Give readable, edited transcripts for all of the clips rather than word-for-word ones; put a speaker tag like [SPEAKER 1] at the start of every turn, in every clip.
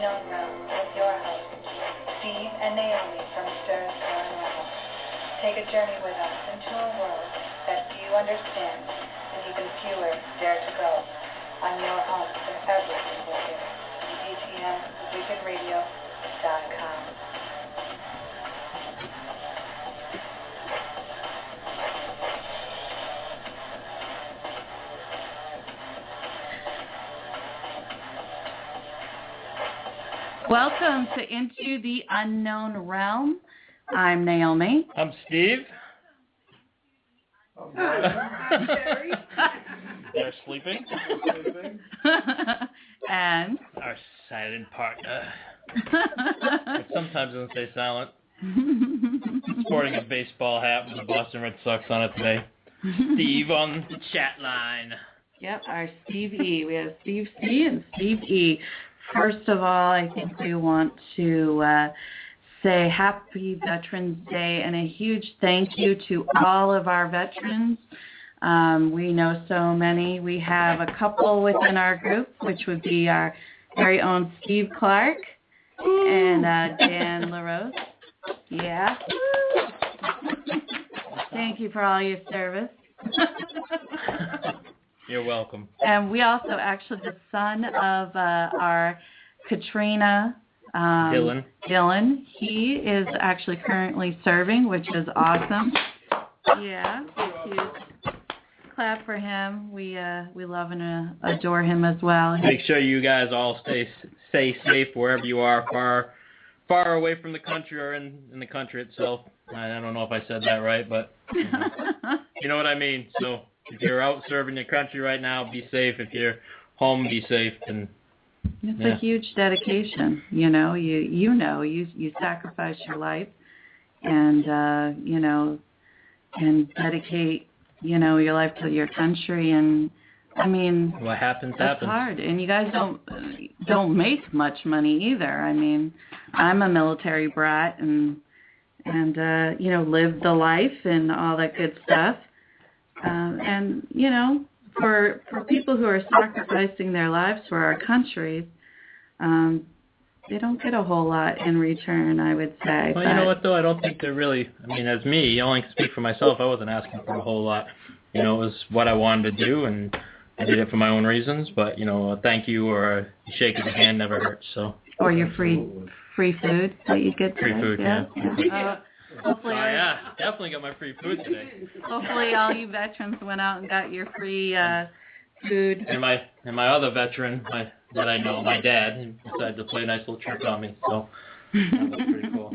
[SPEAKER 1] Unknown Realm with your hosts, Steve and Naomi from Stir Realm. Take a journey with us into a world that few understand and even fewer dare to go. On your home for everything wicked. DTMWickedRadio.com.
[SPEAKER 2] Welcome to Into the Unknown Realm. I'm Naomi.
[SPEAKER 3] I'm Steve.
[SPEAKER 4] I'm Jerry.
[SPEAKER 3] They're sleeping.
[SPEAKER 2] And
[SPEAKER 3] our silent partner. But sometimes doesn't stay silent. Sporting a baseball hat with the Boston Red Sox on it today. Steve on the chat line.
[SPEAKER 2] Yep, our Steve E. We have Steve C. and Steve E. First of all, I think we want to say Happy Veterans Day and a huge thank you to all of our veterans. We know so many. We have a couple within our group, which would be our very own Steve Clark and Dan LaRose. Yeah. Thank you for all your service.
[SPEAKER 3] You're welcome.
[SPEAKER 2] And we also actually, the son of our Katrina Dylan, he is actually currently serving, which is awesome. Yeah, clap for him. We love and adore him as well.
[SPEAKER 3] Make sure you guys all stay safe wherever you are, far away from the country or in the country itself. I don't know if I said that right, but you know what I mean. So if you're out serving your country right now, be safe. If you're home, be safe. And
[SPEAKER 2] it's a huge dedication. You sacrifice your life and and dedicate your life to your country. And I mean,
[SPEAKER 3] what happens
[SPEAKER 2] that's hard. And you guys don't make much money either. I mean, I'm a military brat and lived the life and all that good stuff. And for people who are sacrificing their lives for our country, they don't get a whole lot in return, I would say.
[SPEAKER 3] Well, you know what, though? I don't think they're really, as me, I only can speak for myself. I wasn't asking for a whole lot. It was what I wanted to do, and I did it for my own reasons. But, a thank you or a shake of the hand never hurts. So.
[SPEAKER 2] Or your free food that you get today.
[SPEAKER 3] Free food, yeah.
[SPEAKER 2] Hopefully,
[SPEAKER 3] definitely got my free food today.
[SPEAKER 2] Hopefully, all you veterans went out and got your free food.
[SPEAKER 3] And my other veteran, that I know, my dad, he decided to play a nice little trick on me. So that was pretty cool.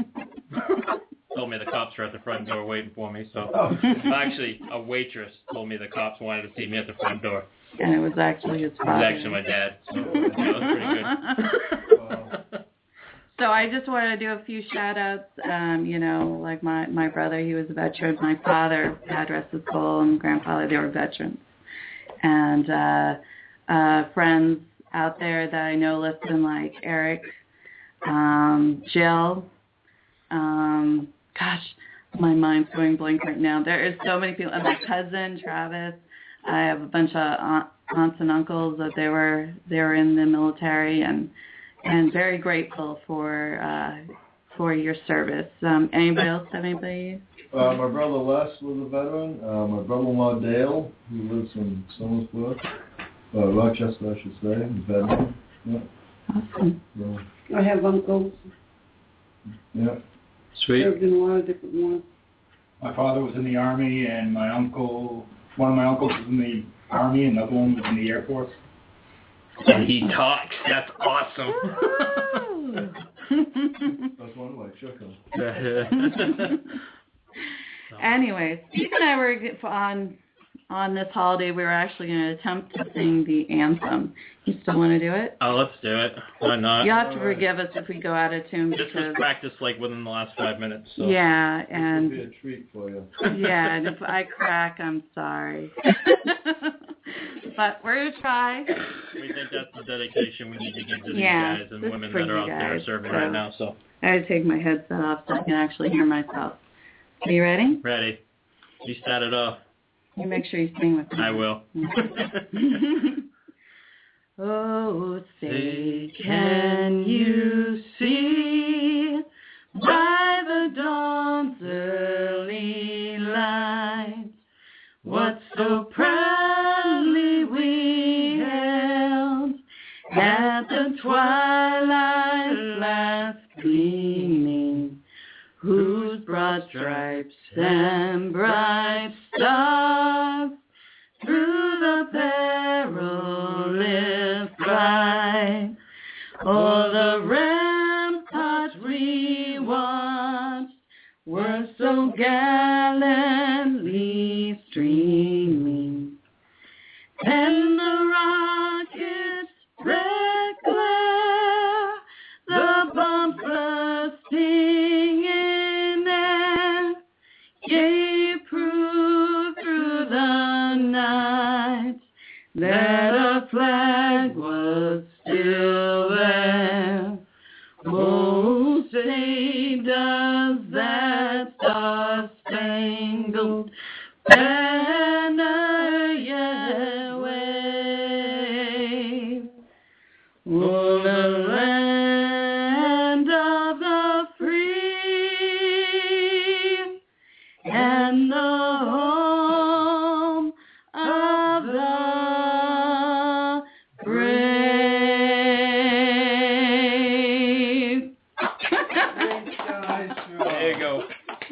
[SPEAKER 3] Told me the cops were at the front door waiting for me. So actually, a waitress told me the cops wanted to see me at the front door.
[SPEAKER 2] And it was actually his father.
[SPEAKER 3] It was actually my dad. So that was pretty good. Wow.
[SPEAKER 2] So I just wanted to do a few shout-outs. Like my brother, he was a veteran. My father, God rest his soul, and grandfather, they were veterans. And friends out there that I know listen, like Eric, Jill. Gosh, my mind's going blank right now. There is so many people. And my cousin, Travis. I have a bunch of aunts and uncles that they were in the military, and very grateful for your service. Anybody else have anybody?
[SPEAKER 4] My brother Les was a veteran. My brother-in-law Dale, who lives in Somersburg, Rochester, I should say, a veteran. Yeah.
[SPEAKER 2] Awesome.
[SPEAKER 4] So,
[SPEAKER 5] I have uncles.
[SPEAKER 4] Yeah.
[SPEAKER 3] Sweet.
[SPEAKER 5] Served in a lot of different ones.
[SPEAKER 6] My father was in the Army, and one of my uncles was in the Army, and another one was in the Air Force.
[SPEAKER 3] And he talks. That's awesome.
[SPEAKER 4] that's one way, shook him.
[SPEAKER 2] Anyway, Steve and I were on this holiday. We were actually going to attempt to sing the anthem. You still want to do it?
[SPEAKER 3] Oh, let's do it. Why not?
[SPEAKER 2] You'll have to forgive us if we go out of tune.
[SPEAKER 3] This was practiced within the last 5 minutes. So.
[SPEAKER 2] Yeah, and
[SPEAKER 4] It'll be a treat for you.
[SPEAKER 2] Yeah, and if I crack, I'm sorry. But we're going to try.
[SPEAKER 3] We think that's the dedication we need to give to these
[SPEAKER 2] Yeah,
[SPEAKER 3] guys and
[SPEAKER 2] this
[SPEAKER 3] women
[SPEAKER 2] is for
[SPEAKER 3] that are
[SPEAKER 2] you
[SPEAKER 3] out there
[SPEAKER 2] guys,
[SPEAKER 3] serving
[SPEAKER 2] so.
[SPEAKER 3] right now. So.
[SPEAKER 2] I had to take my headset off so I can actually hear myself. Are you ready?
[SPEAKER 3] Ready. You start it off.
[SPEAKER 2] You make sure you sing with me.
[SPEAKER 3] I will.
[SPEAKER 2] Oh, say, can you see by the dawn's early light what so proudly we held at the twilight's last gleaming, whose broad stripes and bright stars through the perilous fight o'er the ramparts we watched were so gallantly streaming, and the rocket's red glare, the bombs bursting in air, gave proof through the night that our flag was still there. Oh, say does that star-spangled banner yet wave o'er the land of the free and the home of the brave.
[SPEAKER 3] There you go.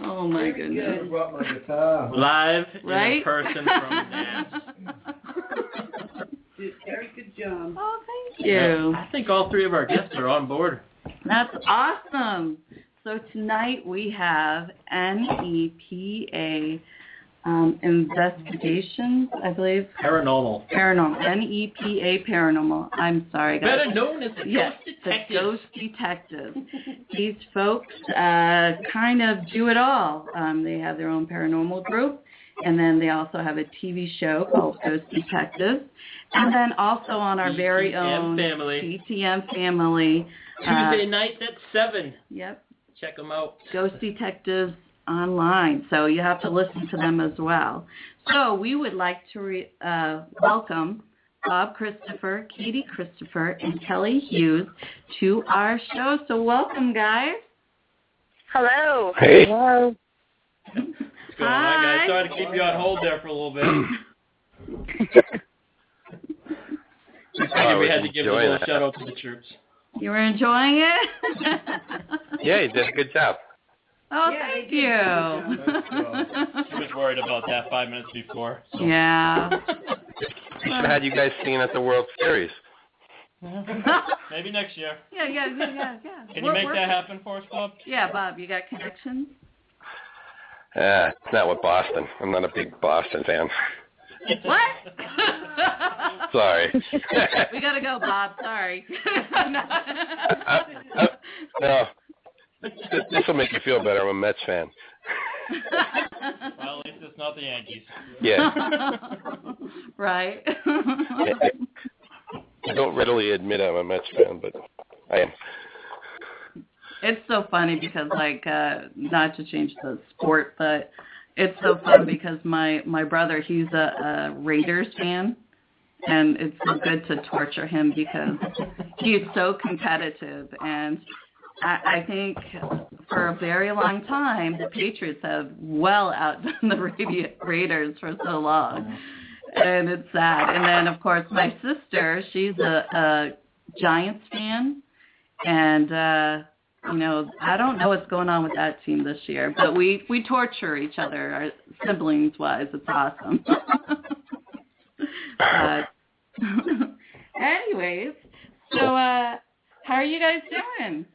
[SPEAKER 2] Oh my
[SPEAKER 4] I
[SPEAKER 2] goodness.
[SPEAKER 4] brought my guitar.
[SPEAKER 3] Live
[SPEAKER 2] Right?
[SPEAKER 3] in person from Nance.
[SPEAKER 5] Very good job.
[SPEAKER 2] Oh, thank you.
[SPEAKER 3] I think all three of our guests are on board.
[SPEAKER 2] That's awesome. So tonight we have NEPA investigations, I believe.
[SPEAKER 3] Paranormal.
[SPEAKER 2] NEPA paranormal. I'm sorry, guys.
[SPEAKER 3] Better known as the
[SPEAKER 2] Yes,
[SPEAKER 3] Ghost
[SPEAKER 2] the
[SPEAKER 3] Detectives.
[SPEAKER 2] Ghost Detectives. These folks kind of do it all. They have their own paranormal group, and then they also have a TV show called Ghost Detectives. And then also on our very
[SPEAKER 3] TTM
[SPEAKER 2] own
[SPEAKER 3] family.
[SPEAKER 2] TTM family.
[SPEAKER 3] Tuesday nights at 7.
[SPEAKER 2] Yep,
[SPEAKER 3] Check them out.
[SPEAKER 2] Ghost Detectives online. So you have to listen to them as well. So we would like to welcome Bob Christopher, Katie Christopher, and Kelly Hughes to our show. So welcome, guys.
[SPEAKER 7] Hello.
[SPEAKER 8] Hey.
[SPEAKER 7] Hello.
[SPEAKER 3] What's going on, guys?
[SPEAKER 2] Hi.
[SPEAKER 3] Sorry to keep you on hold there for a little bit. We figured we had to give a little shout out to the troops.
[SPEAKER 2] You were enjoying it?
[SPEAKER 8] Yeah, you did a good job.
[SPEAKER 2] Oh,
[SPEAKER 5] Yeah,
[SPEAKER 2] thank
[SPEAKER 5] they did a
[SPEAKER 2] you.
[SPEAKER 3] She was worried about that 5 minutes before. So.
[SPEAKER 2] Yeah.
[SPEAKER 8] We should have had you guys singing at the World Series.
[SPEAKER 3] Maybe next year.
[SPEAKER 2] Yeah.
[SPEAKER 3] Can you make that happen for us, Bob?
[SPEAKER 2] Yeah, Bob, you got connections?
[SPEAKER 8] It's not with Boston. I'm not a big Boston fan.
[SPEAKER 2] What?
[SPEAKER 8] Sorry.
[SPEAKER 2] We gotta go, Bob. Sorry.
[SPEAKER 8] No. This will make you feel better. I'm a Mets fan.
[SPEAKER 3] Well, at least it's not the Yankees.
[SPEAKER 8] Yeah.
[SPEAKER 2] Right.
[SPEAKER 8] I don't readily admit I'm a Mets fan, but I am.
[SPEAKER 2] It's so funny because, like, not to change the sport, but it's so fun because my brother, he's a Raiders fan, and it's so good to torture him because he's so competitive. And I think for a very long time, the Patriots have well outdone the Raiders for so long. And it's sad. And then, of course, my sister, she's a Giants fan. And, you know, I don't know what's going on with that team this year. But we torture each other, our siblings-wise. It's awesome. Anyways, so how are you guys doing?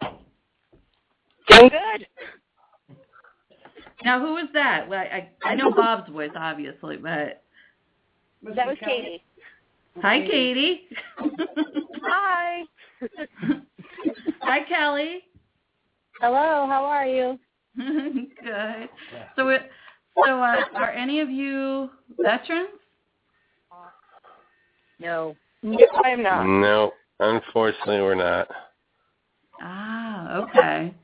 [SPEAKER 7] Doing good.
[SPEAKER 2] Now, who was that? Well, I know Bob's voice, obviously, but...
[SPEAKER 7] That was Katie.
[SPEAKER 2] Hi, Katie.
[SPEAKER 7] Hi.
[SPEAKER 2] Hi, Kelly.
[SPEAKER 7] Hello, how are you?
[SPEAKER 2] Good. So, are any of you veterans?
[SPEAKER 7] No. I am not.
[SPEAKER 8] No, unfortunately, we're not.
[SPEAKER 2] Ah, okay.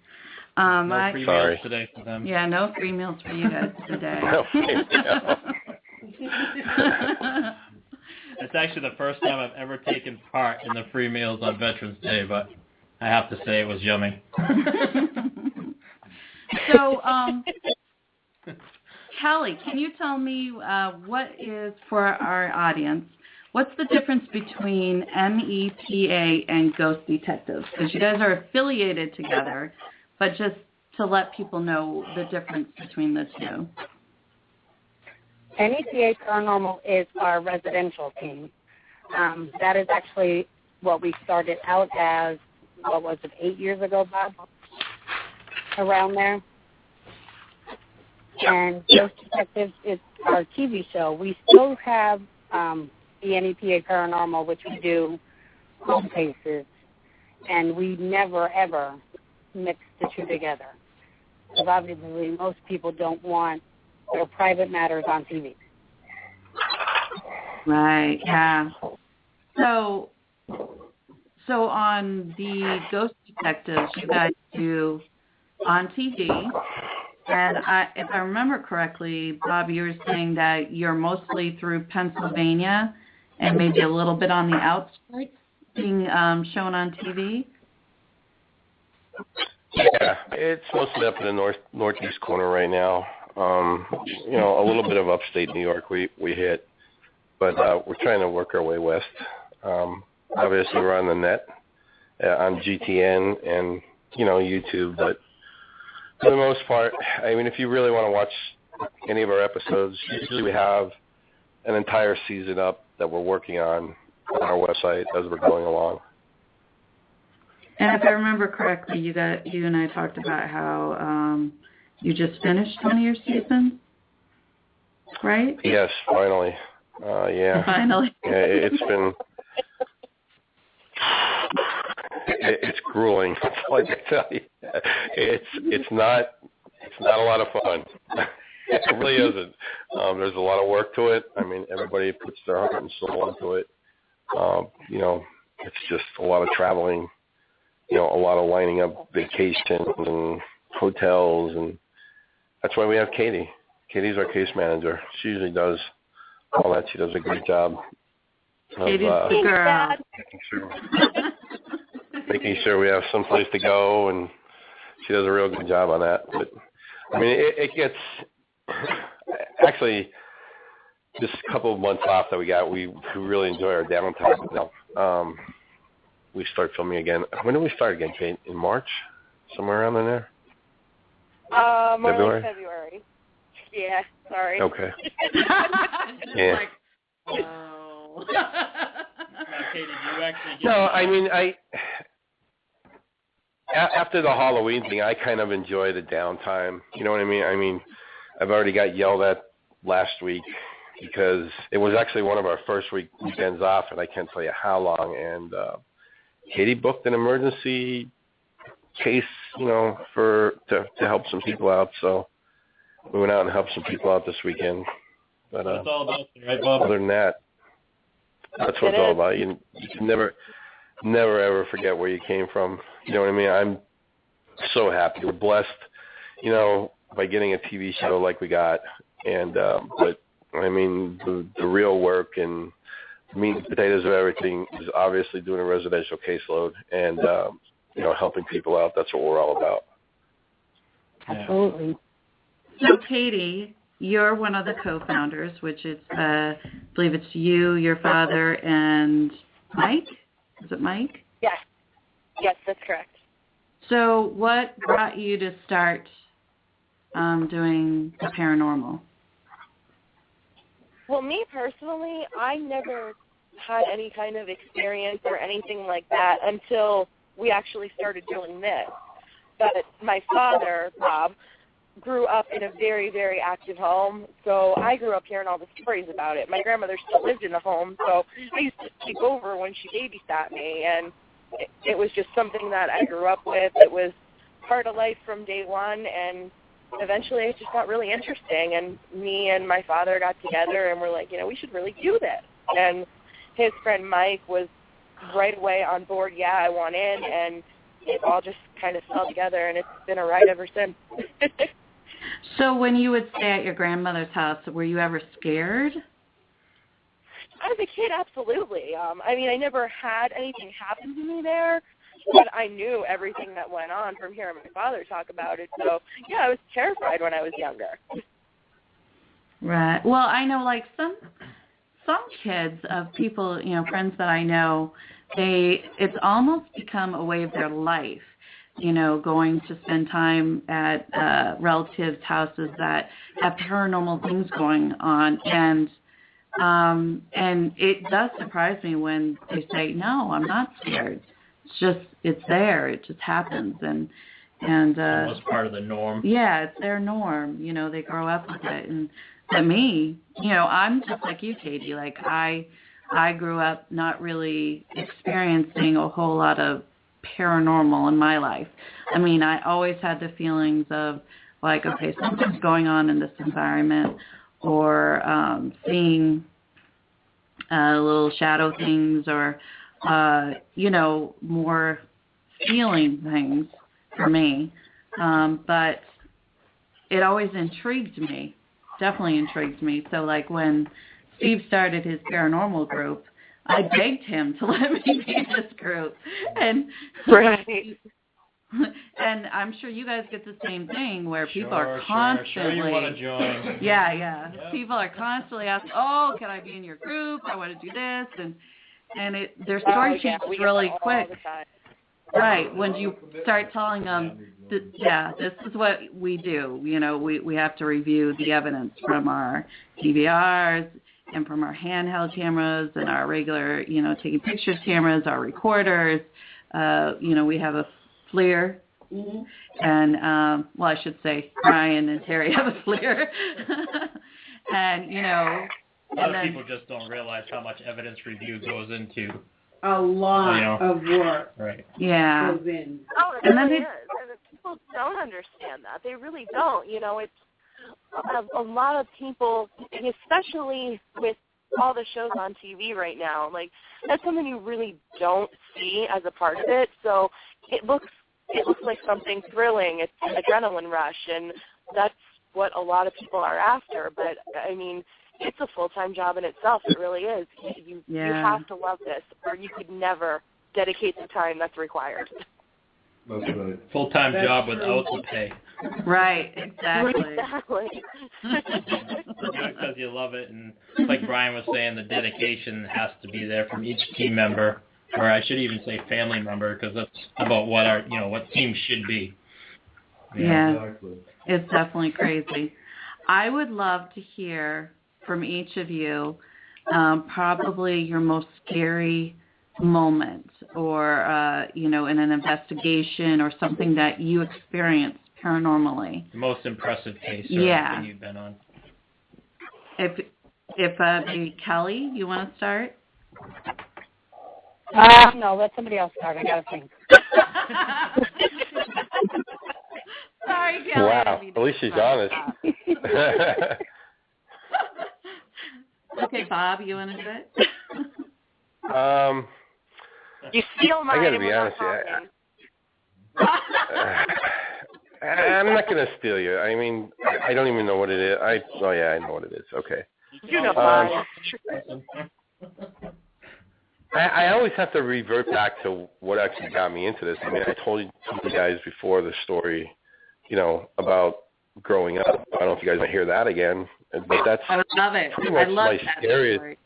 [SPEAKER 3] No free
[SPEAKER 8] Sorry.
[SPEAKER 3] meals today for them.
[SPEAKER 2] Yeah, no free meals for you guys today.
[SPEAKER 8] No, no.
[SPEAKER 3] It's actually the first time I've ever taken part in the free meals on Veterans Day, but I have to say it was yummy.
[SPEAKER 2] So, Kelly, can you tell me what is, for our audience, what's the difference between MEPA and Ghost Detectives? Because you guys are affiliated together, but just to let people know the difference between the two.
[SPEAKER 7] NEPA Paranormal is our residential team. That is actually what we started out as, 8 years ago, Bob? Around there. And Ghost Detectives is our TV show. We still have the NEPA Paranormal, which we do home cases, and we never, ever mix the two together. Because obviously most people don't want their private matters on TV.
[SPEAKER 2] Right, yeah. So on the Ghost Detectives, you guys do on TV, and if I remember correctly, Bob, you were saying that you're mostly through Pennsylvania and maybe a little bit on the outskirts being shown on TV?
[SPEAKER 8] Yeah, it's mostly up in the northeast corner right now. A little bit of upstate New York we hit, but we're trying to work our way west. Obviously, we're on the net, on GTN and, YouTube, but for the most part, I mean, if you really want to watch any of our episodes, usually we have an entire season up that we're working on our website as we're going along.
[SPEAKER 2] And if I remember correctly, you and I talked about how you just finished one of your seasons, right?
[SPEAKER 8] Yes, finally. Yeah.
[SPEAKER 2] Finally.
[SPEAKER 8] Yeah, it's been... It's grueling. That's all I can tell you. It's not a lot of fun. It really isn't. There's a lot of work to it. I mean, everybody puts their heart and soul into it. It's just a lot of traveling. A lot of lining up vacations and hotels, and that's why we have Katie. Katie's our case manager. She usually does all that. She does a great job.
[SPEAKER 2] Katie's the girl.
[SPEAKER 8] Making sure we have some place to go, and she does a real good job on that. But I mean, it gets actually this couple of months off that we got. We really enjoy our downtime now. We start filming again. When do we start again, Kate? In March, somewhere around in there.
[SPEAKER 7] More like February. Yeah, sorry.
[SPEAKER 8] Okay. Yeah.
[SPEAKER 2] Like, oh.
[SPEAKER 3] Katie, do you actually get
[SPEAKER 8] No, I mean, after the Halloween thing, I kind of enjoy the downtime. You know what I mean? I mean, I've already got yelled at last week because it was actually one of our first weekends off, and I can't tell you how long. And Katie booked an emergency case, to help some people out. So we went out and helped some people out this weekend. But
[SPEAKER 3] That's all about, right, Bob?
[SPEAKER 8] other than that, that's what it's all about. You can never ever forget where you came from. You know what I mean? I'm so happy. We're blessed, by getting a TV show like we got. And but I mean, the real work and meat and potatoes of everything is obviously doing a residential caseload and helping people out. That's what we're all about.
[SPEAKER 7] Absolutely.
[SPEAKER 2] So, Katie, you're one of the co-founders, which is, I believe it's you, your father, and Mike? Is it Mike?
[SPEAKER 7] Yes. Yes, that's correct.
[SPEAKER 2] So what brought you to start doing the paranormal?
[SPEAKER 7] Well, me personally, I never had any kind of experience or anything like that until we actually started doing this. But my father, Bob, grew up in a very, very active home, so I grew up hearing all the stories about it. My grandmother still lived in the home, so I used to sleep over when she babysat me, and it was just something that I grew up with. It was part of life from day one, and eventually it just got really interesting, and me and my father got together, and we're like, we should really do this. And his friend Mike was right away on board, yeah, I want in, and it all just kind of fell together, and it's been a ride ever since.
[SPEAKER 2] So when you would stay at your grandmother's house, were you ever scared?
[SPEAKER 7] As a kid, absolutely. I mean, I never had anything happen to me there, but I knew everything that went on from hearing my father talk about it. So, yeah, I was terrified when I was younger.
[SPEAKER 2] Right. Well, I know like some kids of people, friends that I know, it's almost become a way of their life, going to spend time at relatives' houses that have paranormal things going on, and it does surprise me when they say, "No, I'm not scared. It's there. It just happens," and
[SPEAKER 3] almost part of the norm.
[SPEAKER 2] Yeah, it's their norm. They grow up with it, and but me, I'm just like you, Katie. Like I grew up not really experiencing a whole lot of paranormal in my life. I mean, I always had the feelings of like, okay, something's going on in this environment, or seeing little shadow things, or more feeling things for me. But it always intrigued me. Definitely intrigued me. So like when Steve started his paranormal group, I begged him to let me be in this group. And
[SPEAKER 7] right.
[SPEAKER 2] And I'm sure you guys get the same thing where people are constantly
[SPEAKER 3] Sure, you want to join.
[SPEAKER 2] Yeah.
[SPEAKER 3] Yep.
[SPEAKER 2] People are constantly asking, "Oh, can I be in your group? I want to do this." And their story changes really quick. Right, when you start telling them, this is what we do. We have to review the evidence from our DVRs and from our handheld cameras and our regular, taking pictures cameras, our recorders. We have a FLIR, and I should say Brian and Terry have a FLIR, and
[SPEAKER 3] a lot of people just don't realize how much evidence review goes into.
[SPEAKER 5] A lot of work.
[SPEAKER 3] Right.
[SPEAKER 2] Yeah.
[SPEAKER 5] Goes in.
[SPEAKER 7] Oh, it really is. And people don't understand that. They really don't. It's a lot of people, especially with all the shows on TV right now, like that's something you really don't see as a part of it. So it looks like something thrilling. It's an adrenaline rush, and that's what a lot of people are after. But I mean, it's a full-time job in itself. It really is. You have to love this, or you could never dedicate the time that's required.
[SPEAKER 4] That's right.
[SPEAKER 3] Full-time job without the pay.
[SPEAKER 2] Right, exactly.
[SPEAKER 7] Exactly.
[SPEAKER 3] Because you love it, and like Brian was saying, the dedication has to be there from each team member, or I should even say family member, because that's about what what teams should be.
[SPEAKER 2] Yeah,
[SPEAKER 4] Exactly.
[SPEAKER 2] It's definitely crazy. I would love to hear from each of you, probably your most scary moment, or in an investigation or something that you experienced paranormally.
[SPEAKER 3] The most impressive case that you've been on.
[SPEAKER 2] If Kelly, you want to start?
[SPEAKER 9] No, let somebody else start. I gotta think.
[SPEAKER 2] Sorry, Kelly.
[SPEAKER 8] Wow, at least she's honest.
[SPEAKER 2] Okay, Bob, you want to do it?
[SPEAKER 7] You steal mine.
[SPEAKER 8] I gotta be honest. I'm not gonna steal you. I mean, I don't even know what it is. I know what it is. Okay.
[SPEAKER 7] You know mine.
[SPEAKER 8] I always have to revert back to what actually got me into this. I mean, I told you guys before the story, about growing up. I don't know if you guys want to hear that again, but that's
[SPEAKER 2] I love it.
[SPEAKER 8] pretty much my scariest.
[SPEAKER 2] Story.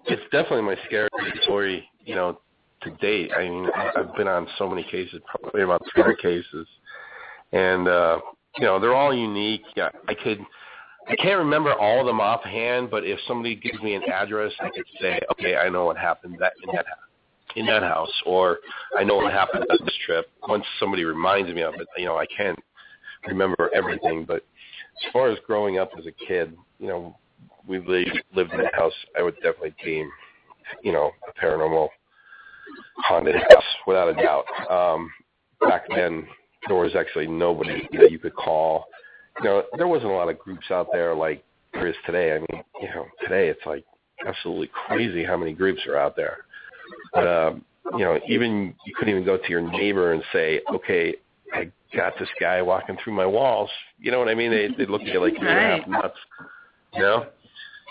[SPEAKER 8] It's definitely my scariest story, to date. I mean, I've been on so many cases, probably about 200 cases, and they're all unique. Yeah, I can't remember all of them offhand, but if somebody gives me an address, I could say, okay, I know what happened in that house, or I know what happened on this trip. Once somebody reminds me of it, I can't remember everything. But as far as growing up as a kid, we lived in a house I would definitely deem, a paranormal haunted house, without a doubt. Back then, there was actually nobody that you could call. There wasn't a lot of groups out there like there is today. I mean, today it's like absolutely crazy how many groups are out there. But, even you couldn't even go to your neighbor and say, okay, I got this guy walking through my walls. You know what I mean? They'd look at you like you're half nuts. But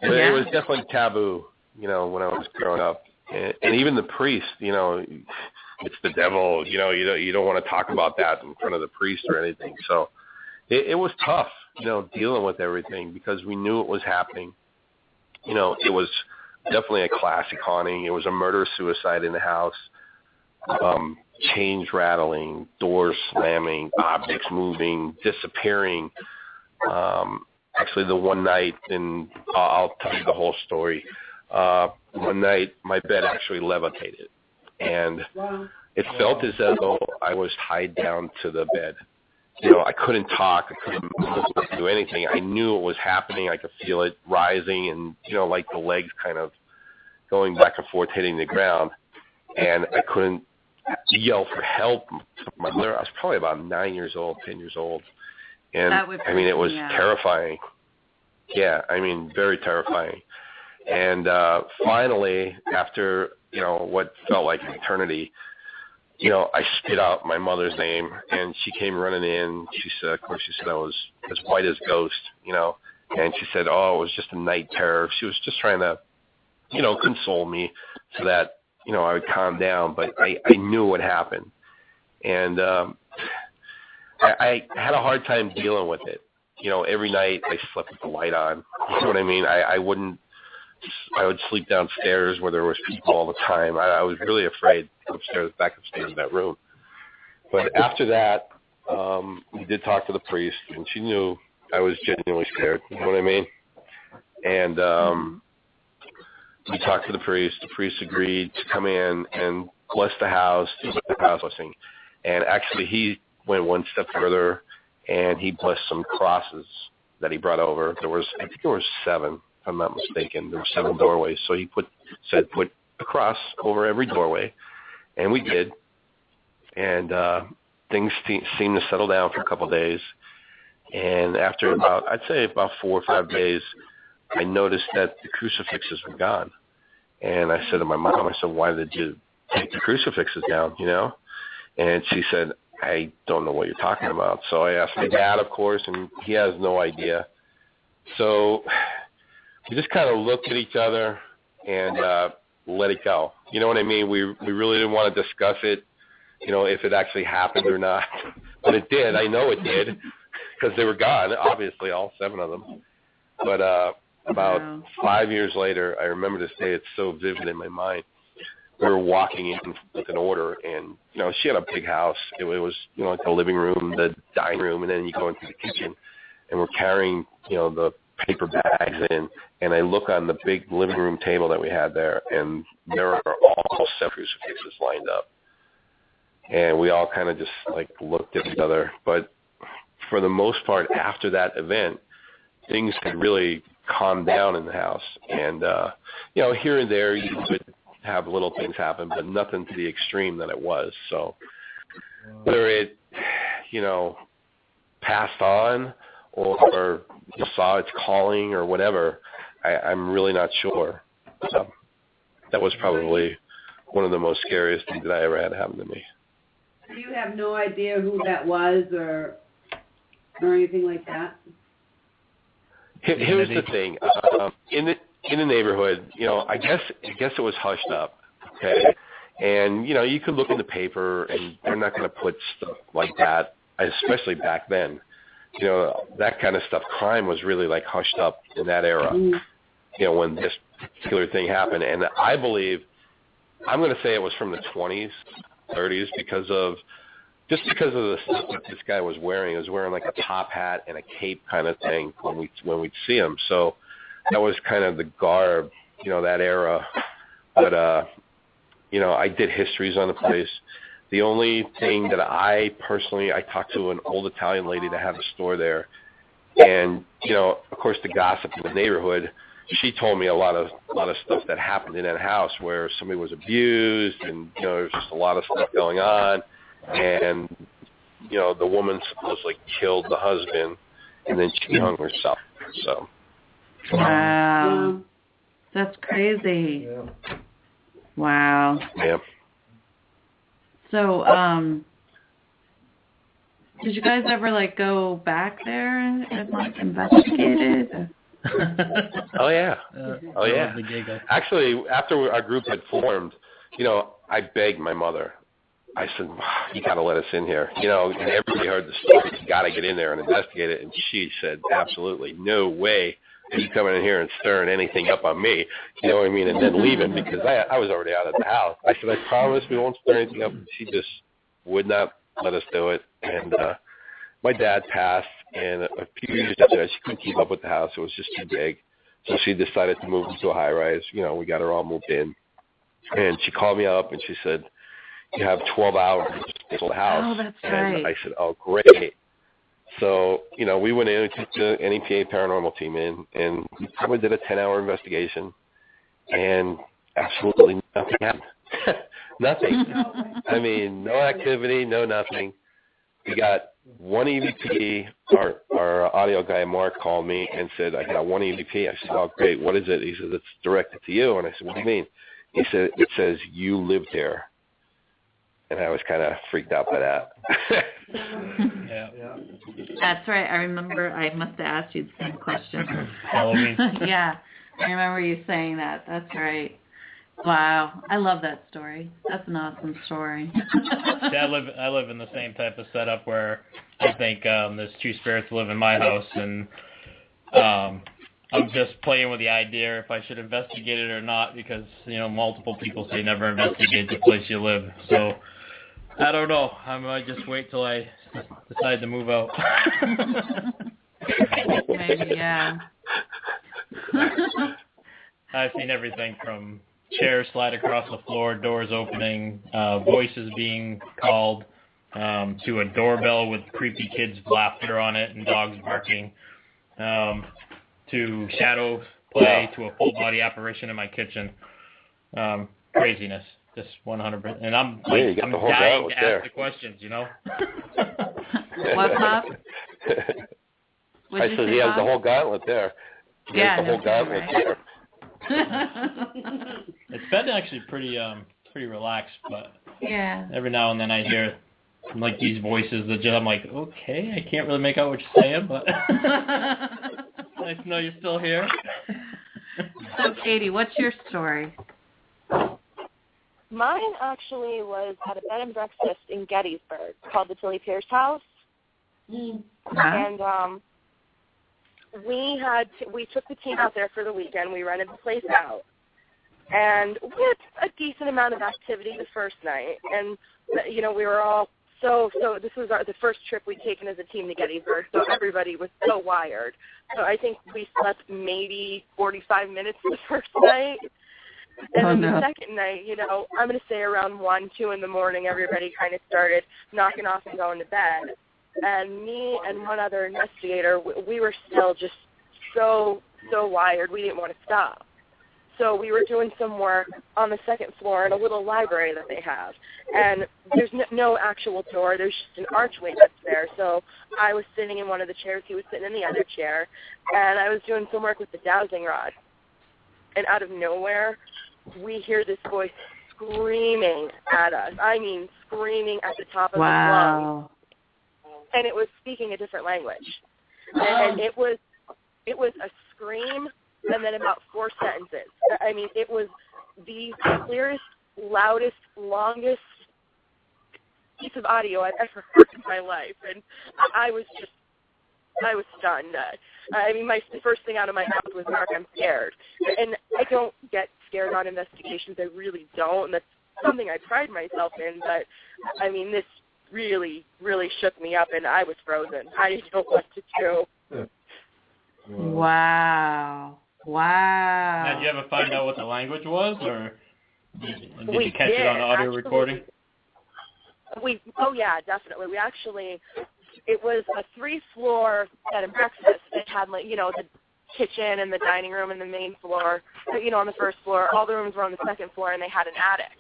[SPEAKER 8] it was definitely taboo, when I was growing up. And even the priest, it's the devil. You don't want to talk about that in front of the priest or anything. So it was tough, dealing with everything because we knew it was happening. It was definitely a classic haunting. It was a murder-suicide in the house. Chains rattling, doors slamming, objects moving, disappearing. Actually, the one night, and I'll tell you the whole story. One night, my bed actually levitated, and it felt as though I was tied down to the bed. I couldn't talk, I couldn't move, I couldn't do anything. I knew it was happening. I could feel it rising, and like the legs kind of going back and forth, hitting the ground, and I couldn't yell for help. My mother, I was probably about 9 years old, 10 years old. And it was terrifying. Yeah, very terrifying. And finally, after, what felt like an eternity, I spit out my mother's name, and she came running in. She said I was as white as ghost, and she said, oh, it was just a night terror. She was just trying to, console me so that, I would calm down, but I knew what happened. And I had a hard time dealing with it. Every night I slept with the light on. You know what I mean? I would sleep downstairs where there was people all the time. I was really afraid to go back upstairs in that room. But after that, we did talk to the priest, and she knew I was genuinely scared. You know what I mean? And we talked to the priest. The priest agreed to come in and bless the house, do the house blessing. And actually, he went one step further, and he blessed some crosses that he brought over. I think there was 7, if I'm not mistaken. There were 7 doorways. So he said put a cross over every doorway, and we did. And things seemed to settle down for a couple of days. And after I'd say about 4 or 5 days, I noticed that the crucifixes were gone. And I said to my mom, why did you take the crucifixes down, And she said, I don't know what you're talking about. So I asked my dad, of course, and he has no idea. So we just kind of looked at each other and let it go. You know what I mean? We really didn't want to discuss it, if it actually happened or not. But it did. I know it did because they were gone, obviously, all 7 of them. But about 5 years later, I remember this day. It's so vivid in my mind. We were walking in with an order, and, she had a big house. It was, like the living room, the dining room, and then you go into the kitchen, and we're carrying, the paper bags in, and I look on the big living room table that we had there, and there are all 7 crucifixes lined up. And we all kind of just, looked at each other. But for the most part, after that event, things had really calmed down in the house. And, here and there you would have little things happen, but nothing to the extreme that it was. So whether it, passed on or saw its calling or whatever, I'm really not sure. So that was probably one of the most scariest things that I ever had happen to me.
[SPEAKER 5] You have no idea who that was or anything like that?
[SPEAKER 8] Here's the thing. In the neighborhood, I guess it was hushed up, okay? And, you could look in the paper, and they're not going to put stuff like that, especially back then. That kind of stuff, crime was really, hushed up in that era, when this particular thing happened. And I believe, I'm going to say it was from the 20s, 30s, because of the stuff that this guy was wearing. He was wearing like a top hat and a cape kind of thing when we'd see him. So that was kind of the garb, that era. But I did histories on the place. The only thing that I talked to an old Italian lady that had a store there, and of course the gossip in the neighborhood. She told me a lot of stuff that happened in that house where somebody was abused, and there was just a lot of stuff going on. And, the woman supposedly killed the husband, and then she hung herself. So.
[SPEAKER 2] Wow. That's crazy.
[SPEAKER 4] Yeah.
[SPEAKER 2] Wow.
[SPEAKER 8] Yeah.
[SPEAKER 2] So, did you guys ever, go back there and, investigate it?
[SPEAKER 8] Oh, yeah. Oh, yeah. Actually, after our group had formed, I begged my mother. I said, you got to let us in here. You know, and everybody heard the story. You got to get in there and investigate it. And she said, absolutely, no way are you coming in here and stirring anything up on me. You know what I mean? And then leaving because I was already out of the house. I said, I promise we won't stir anything up. And she just would not let us do it. And my dad passed, and a few years after that, she couldn't keep up with the house. It was just too big. So she decided to move into a high-rise. You know, we got her all moved in. And she called me up, and she said, you have 12 hours to sell the house.
[SPEAKER 2] Oh, that's
[SPEAKER 8] and
[SPEAKER 2] right.
[SPEAKER 8] I said, oh, great. So, you know, we went in and took the NEPA paranormal team in, and we probably did a 10-hour investigation, and absolutely nothing happened. Nothing. I mean, no activity, no nothing. We got one EVP. Our audio guy, Mark, called me and said, I got one EVP. I said, oh, great. What is it? He said, it's directed to you. And I said, what do you mean? He said, it says you lived here. And I was kind of freaked out by that.
[SPEAKER 3] Yeah.
[SPEAKER 2] That's right. I remember I must have asked you the same question.
[SPEAKER 3] Halloween.
[SPEAKER 2] Yeah, I remember you saying that. That's right. Wow, I love that story. That's an awesome story.
[SPEAKER 3] Yeah, I live in the same type of setup where I think there's two spirits live in my house, and I'm just playing with the idea if I should investigate it or not because, you know, multiple people say never investigate the place you live. So I don't know. I might just wait till I decide to move out.
[SPEAKER 2] Maybe, yeah.
[SPEAKER 3] I've seen everything from chairs slide across the floor, doors opening, voices being called, to a doorbell with creepy kids' laughter on it and dogs barking, to shadow play, to a full-body apparition in my kitchen. Craziness. Just 100%. And I'm like, I'm dying to ask the questions, you know?
[SPEAKER 2] What's up?
[SPEAKER 8] I said he has the whole gauntlet there.
[SPEAKER 2] Yeah,
[SPEAKER 8] the whole gauntlet there.
[SPEAKER 3] It's been actually pretty relaxed, but
[SPEAKER 2] yeah,
[SPEAKER 3] every now and then I hear like these voices that just, I'm like, okay, I can't really make out what you're saying, but nice to know you're still here.
[SPEAKER 2] So Katie, what's your story?
[SPEAKER 7] Mine actually was at a bed and breakfast in Gettysburg called the Tilly Pierce House. And we took the team out there for the weekend. We rented the place out. And we had a decent amount of activity the first night. And, you know, we were all so this was the first trip we'd taken as a team to Gettysburg, so everybody was so wired. So I think we slept maybe 45 minutes the first night. And then the second night, you know, I'm going to say around 1, 2 in the morning, everybody kind of started knocking off and going to bed. And me and one other investigator, we were still just so wired, we didn't want to stop. So we were doing some work on the second floor in a little library that they have. And there's no actual door. There's just an archway that's there. So I was sitting in one of the chairs. He was sitting in the other chair. And I was doing some work with the dowsing rod. And out of nowhere, we hear this voice screaming at us. I mean, screaming at the top of his lungs. And it was speaking a different language. And it was a scream and then about 4 sentences. I mean, it was the clearest, loudest, longest piece of audio I've ever heard in my life. And I was stunned. I mean, the first thing out of my mouth was, Mark, I'm scared. And I don't get scared on investigations. I really don't. And that's something I pride myself in. But, I mean, this really, really shook me up, and I was frozen. I didn't know what to do.
[SPEAKER 2] Wow.
[SPEAKER 3] Now, did you ever find out what the language was, or did you catch it on audio recording?
[SPEAKER 7] Oh, yeah, definitely. It was a 3-floor bed and breakfast. It had, like, you know, the kitchen and the dining room and the main floor, you know, on the first floor. All the rooms were on the second floor, and they had an attic.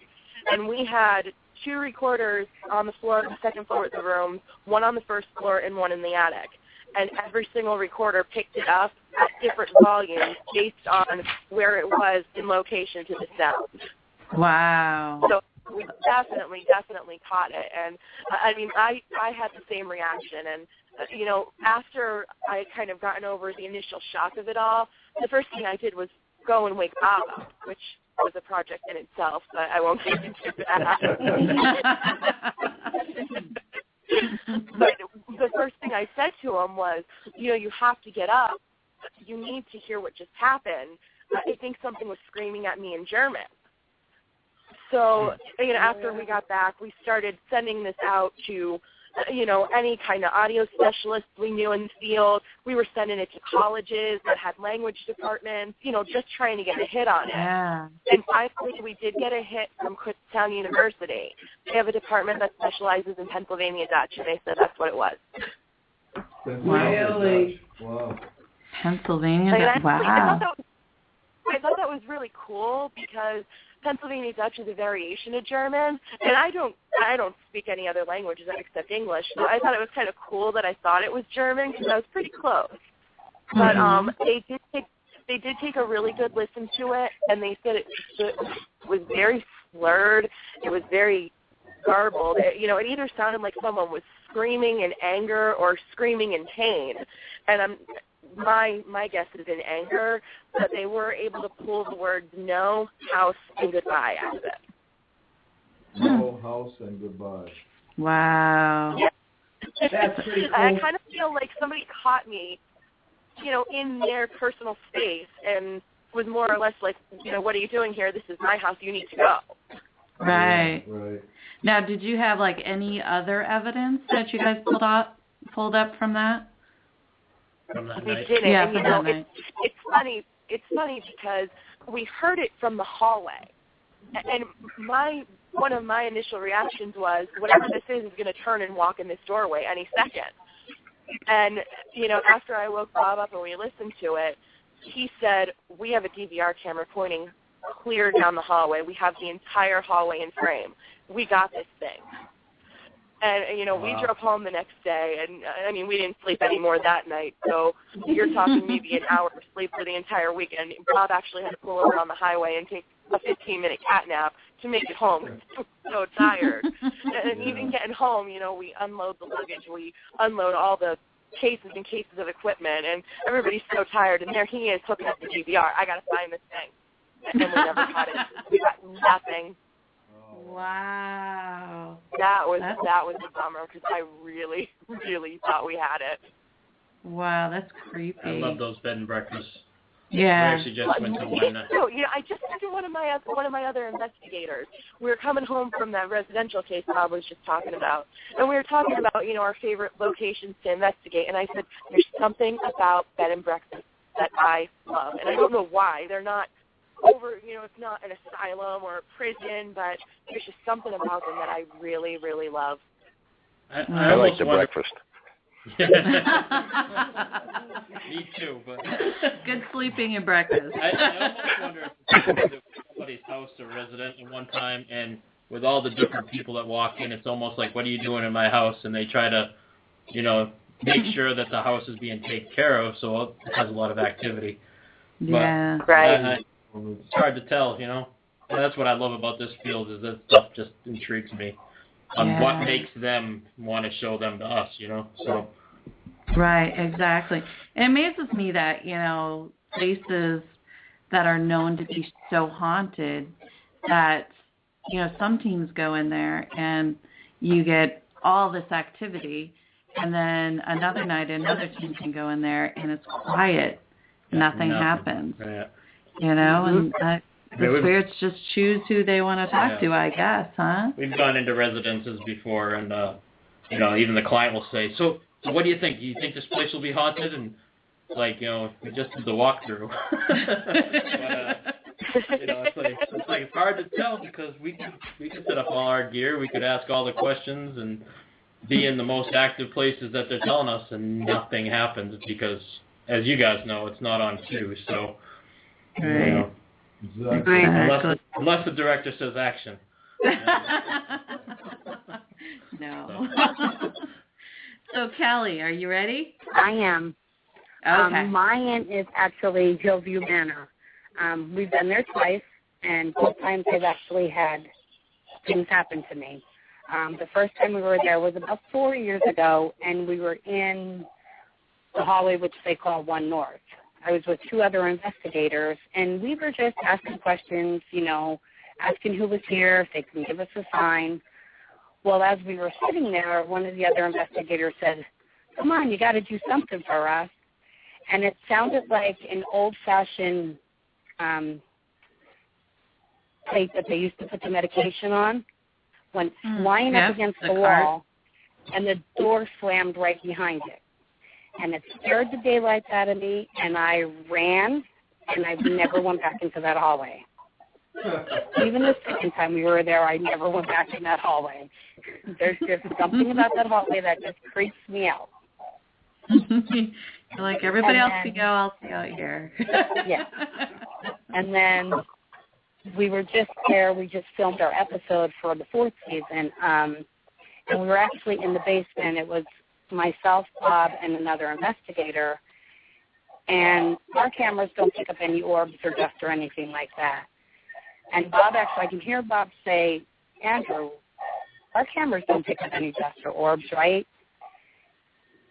[SPEAKER 7] And we had 2 recorders on the floor, the second floor of the room, one on the first floor and one in the attic. And every single recorder picked it up at different volumes based on where it was in location to the sound.
[SPEAKER 2] Wow.
[SPEAKER 7] So we definitely caught it. And, I mean, I had the same reaction. And, you know, after I had kind of gotten over the initial shock of it all, the first thing I did was go and wake Bob up, which was a project in itself, but I won't get into that. But the first thing I said to him was, you have to get up. You need to hear what just happened. I think something was screaming at me in German. So, after we got back, we started sending this out to, any kind of audio specialists we knew in the field. We were sending it to colleges that had language departments, just trying to get a hit on it.
[SPEAKER 2] Yeah.
[SPEAKER 7] And finally, we did get a hit from Kutztown University. They have a department that specializes in Pennsylvania Dutch, and they said that's what it was.
[SPEAKER 5] Really?
[SPEAKER 4] Wow.
[SPEAKER 2] Pennsylvania.
[SPEAKER 7] Wow. I thought that was really cool because Pennsylvania Dutch is a variation of German, and I don't speak any other languages except English. So I thought it was kind of cool that I thought it was German because I was pretty close. But they did take a really good listen to it, and they said it was very slurred. It was very garbled. It either sounded like someone was screaming in anger or screaming in pain, and my guess is in anger, but they were able to pull the words no, house, and goodbye out of it.
[SPEAKER 4] No, house, and goodbye.
[SPEAKER 2] Wow.
[SPEAKER 7] Yeah.
[SPEAKER 5] That's pretty cool.
[SPEAKER 7] I kind of feel like somebody caught me, in their personal space and was more or less like, what are you doing here? This is my house. You need to go.
[SPEAKER 2] Right.
[SPEAKER 4] Right.
[SPEAKER 2] Now, did you have, any other evidence that you guys pulled up from that?
[SPEAKER 3] From that
[SPEAKER 7] We
[SPEAKER 3] night.
[SPEAKER 7] didn't.
[SPEAKER 2] Yeah,
[SPEAKER 7] And,
[SPEAKER 2] from that night.
[SPEAKER 7] it's funny. It's funny because we heard it from the hallway, and one of my initial reactions was, whatever this is going to turn and walk in this doorway any second. And after I woke Bob up and we listened to it, he said, "We have a DVR camera pointing clear down the hallway. We have the entire hallway in frame. We got this thing." And, we drove home the next day, and, we didn't sleep anymore that night. So you're talking maybe an hour of sleep for the entire weekend. Bob actually had to pull over on the highway and take a 15-minute cat nap to make it home. He was so tired. And even getting home, we unload the luggage. We unload all the cases and cases of equipment, and everybody's so tired. And there he is hooking up the DVR. I got to find this thing. And we never got it. We got nothing.
[SPEAKER 2] Wow.
[SPEAKER 7] That was a bummer because I really, really thought we had it.
[SPEAKER 2] Wow, that's creepy.
[SPEAKER 3] I love those bed and breakfasts.
[SPEAKER 2] Yeah.
[SPEAKER 3] We actually just went to one.
[SPEAKER 7] I just said to one of my other investigators. We were coming home from that residential case Bob was just talking about, and we were talking about our favorite locations to investigate. And I said, there's something about bed and breakfast that I love, and I don't know why. They're not over, it's not an asylum or a prison, but there's just something about them that I really, really love.
[SPEAKER 8] I like the breakfast.
[SPEAKER 3] Me too, but
[SPEAKER 2] good sleeping and breakfast.
[SPEAKER 3] I almost wonder if it's somebody's house or resident at one time, and with all the different people that walk in, it's almost like, what are you doing in my house? And they try to, make sure that the house is being taken care of, so it has a lot of activity.
[SPEAKER 2] Yeah.
[SPEAKER 3] But,
[SPEAKER 7] right.
[SPEAKER 3] It's hard to tell, And that's what I love about this field is that stuff just intrigues me on what makes them want to show them to us, So.
[SPEAKER 2] Right, exactly. It amazes me that, places that are known to be so haunted that, some teams go in there and you get all this activity, and then another night another team can go in there and it's quiet. Nothing happens.
[SPEAKER 3] Yeah.
[SPEAKER 2] And the spirits just choose who they want to talk to, I guess, huh?
[SPEAKER 3] We've gone into residences before, and even the client will say, "So what do you think? Do you think this place will be haunted?" And we just did the walkthrough. But it's hard to tell because we could set up all our gear, we could ask all the questions, and be in the most active places that they're telling us, and nothing happens because, as you guys know, it's not on cue. So.
[SPEAKER 2] Right.
[SPEAKER 4] Exactly.
[SPEAKER 3] Unless the director says action.
[SPEAKER 2] No. So, Kelly, are you ready?
[SPEAKER 9] I am.
[SPEAKER 2] Okay.
[SPEAKER 9] Mine is actually Hillview Manor. We've been there twice, and both times they've actually had things happen to me. The first time we were there was about 4 years ago, and we were in the hallway, which they call 1 North. I was with 2 other investigators, and we were just asking questions, asking who was here, if they can give us a sign. Well, as we were sitting there, one of the other investigators said, "Come on, you got to do something for us." And it sounded like an old-fashioned plate that they used to put the medication on went flying up against the wall, and the door slammed right behind it. And it scared the daylights out of me, and I ran, and I never went back into that hallway. Even the second time we were there, I never went back in that hallway. There's just something about that hallway that just creeps me out.
[SPEAKER 2] Like, everybody else can go, I'll stay out here.
[SPEAKER 9] Yeah. And then we were just there. We just filmed our episode for the 4th season, and we were actually in the basement. It was myself, Bob, and another investigator, and our cameras don't pick up any orbs or dust or anything like that. And Bob, actually, I can hear Bob say, "Andrew, our cameras don't pick up any dust or orbs, right?"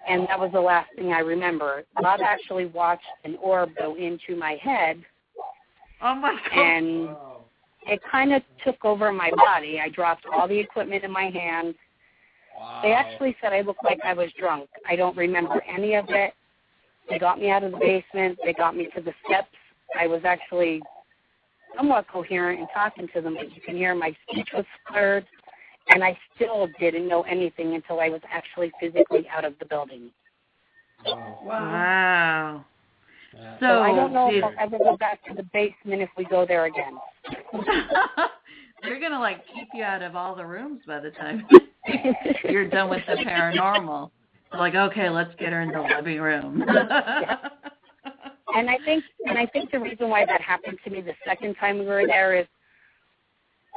[SPEAKER 9] And that was the last thing I remember. Bob actually watched an orb go into my head.
[SPEAKER 2] Oh, my God.
[SPEAKER 9] And it kind of took over my body. I dropped all the equipment in my hand. Wow. They actually said I looked like I was drunk. I don't remember any of it. They got me out of the basement. They got me to the steps. I was actually somewhat coherent in talking to them, but you can hear my speech was slurred. And I still didn't know anything until I was actually physically out of the building.
[SPEAKER 2] Wow.
[SPEAKER 9] So I don't know if I'll ever go back to the basement if we go there again.
[SPEAKER 2] They're going to, keep you out of all the rooms by the time you're done with the paranormal. Like, okay, let's get her in the living room.
[SPEAKER 9] Yeah. And I think the reason why that happened to me the second time we were there is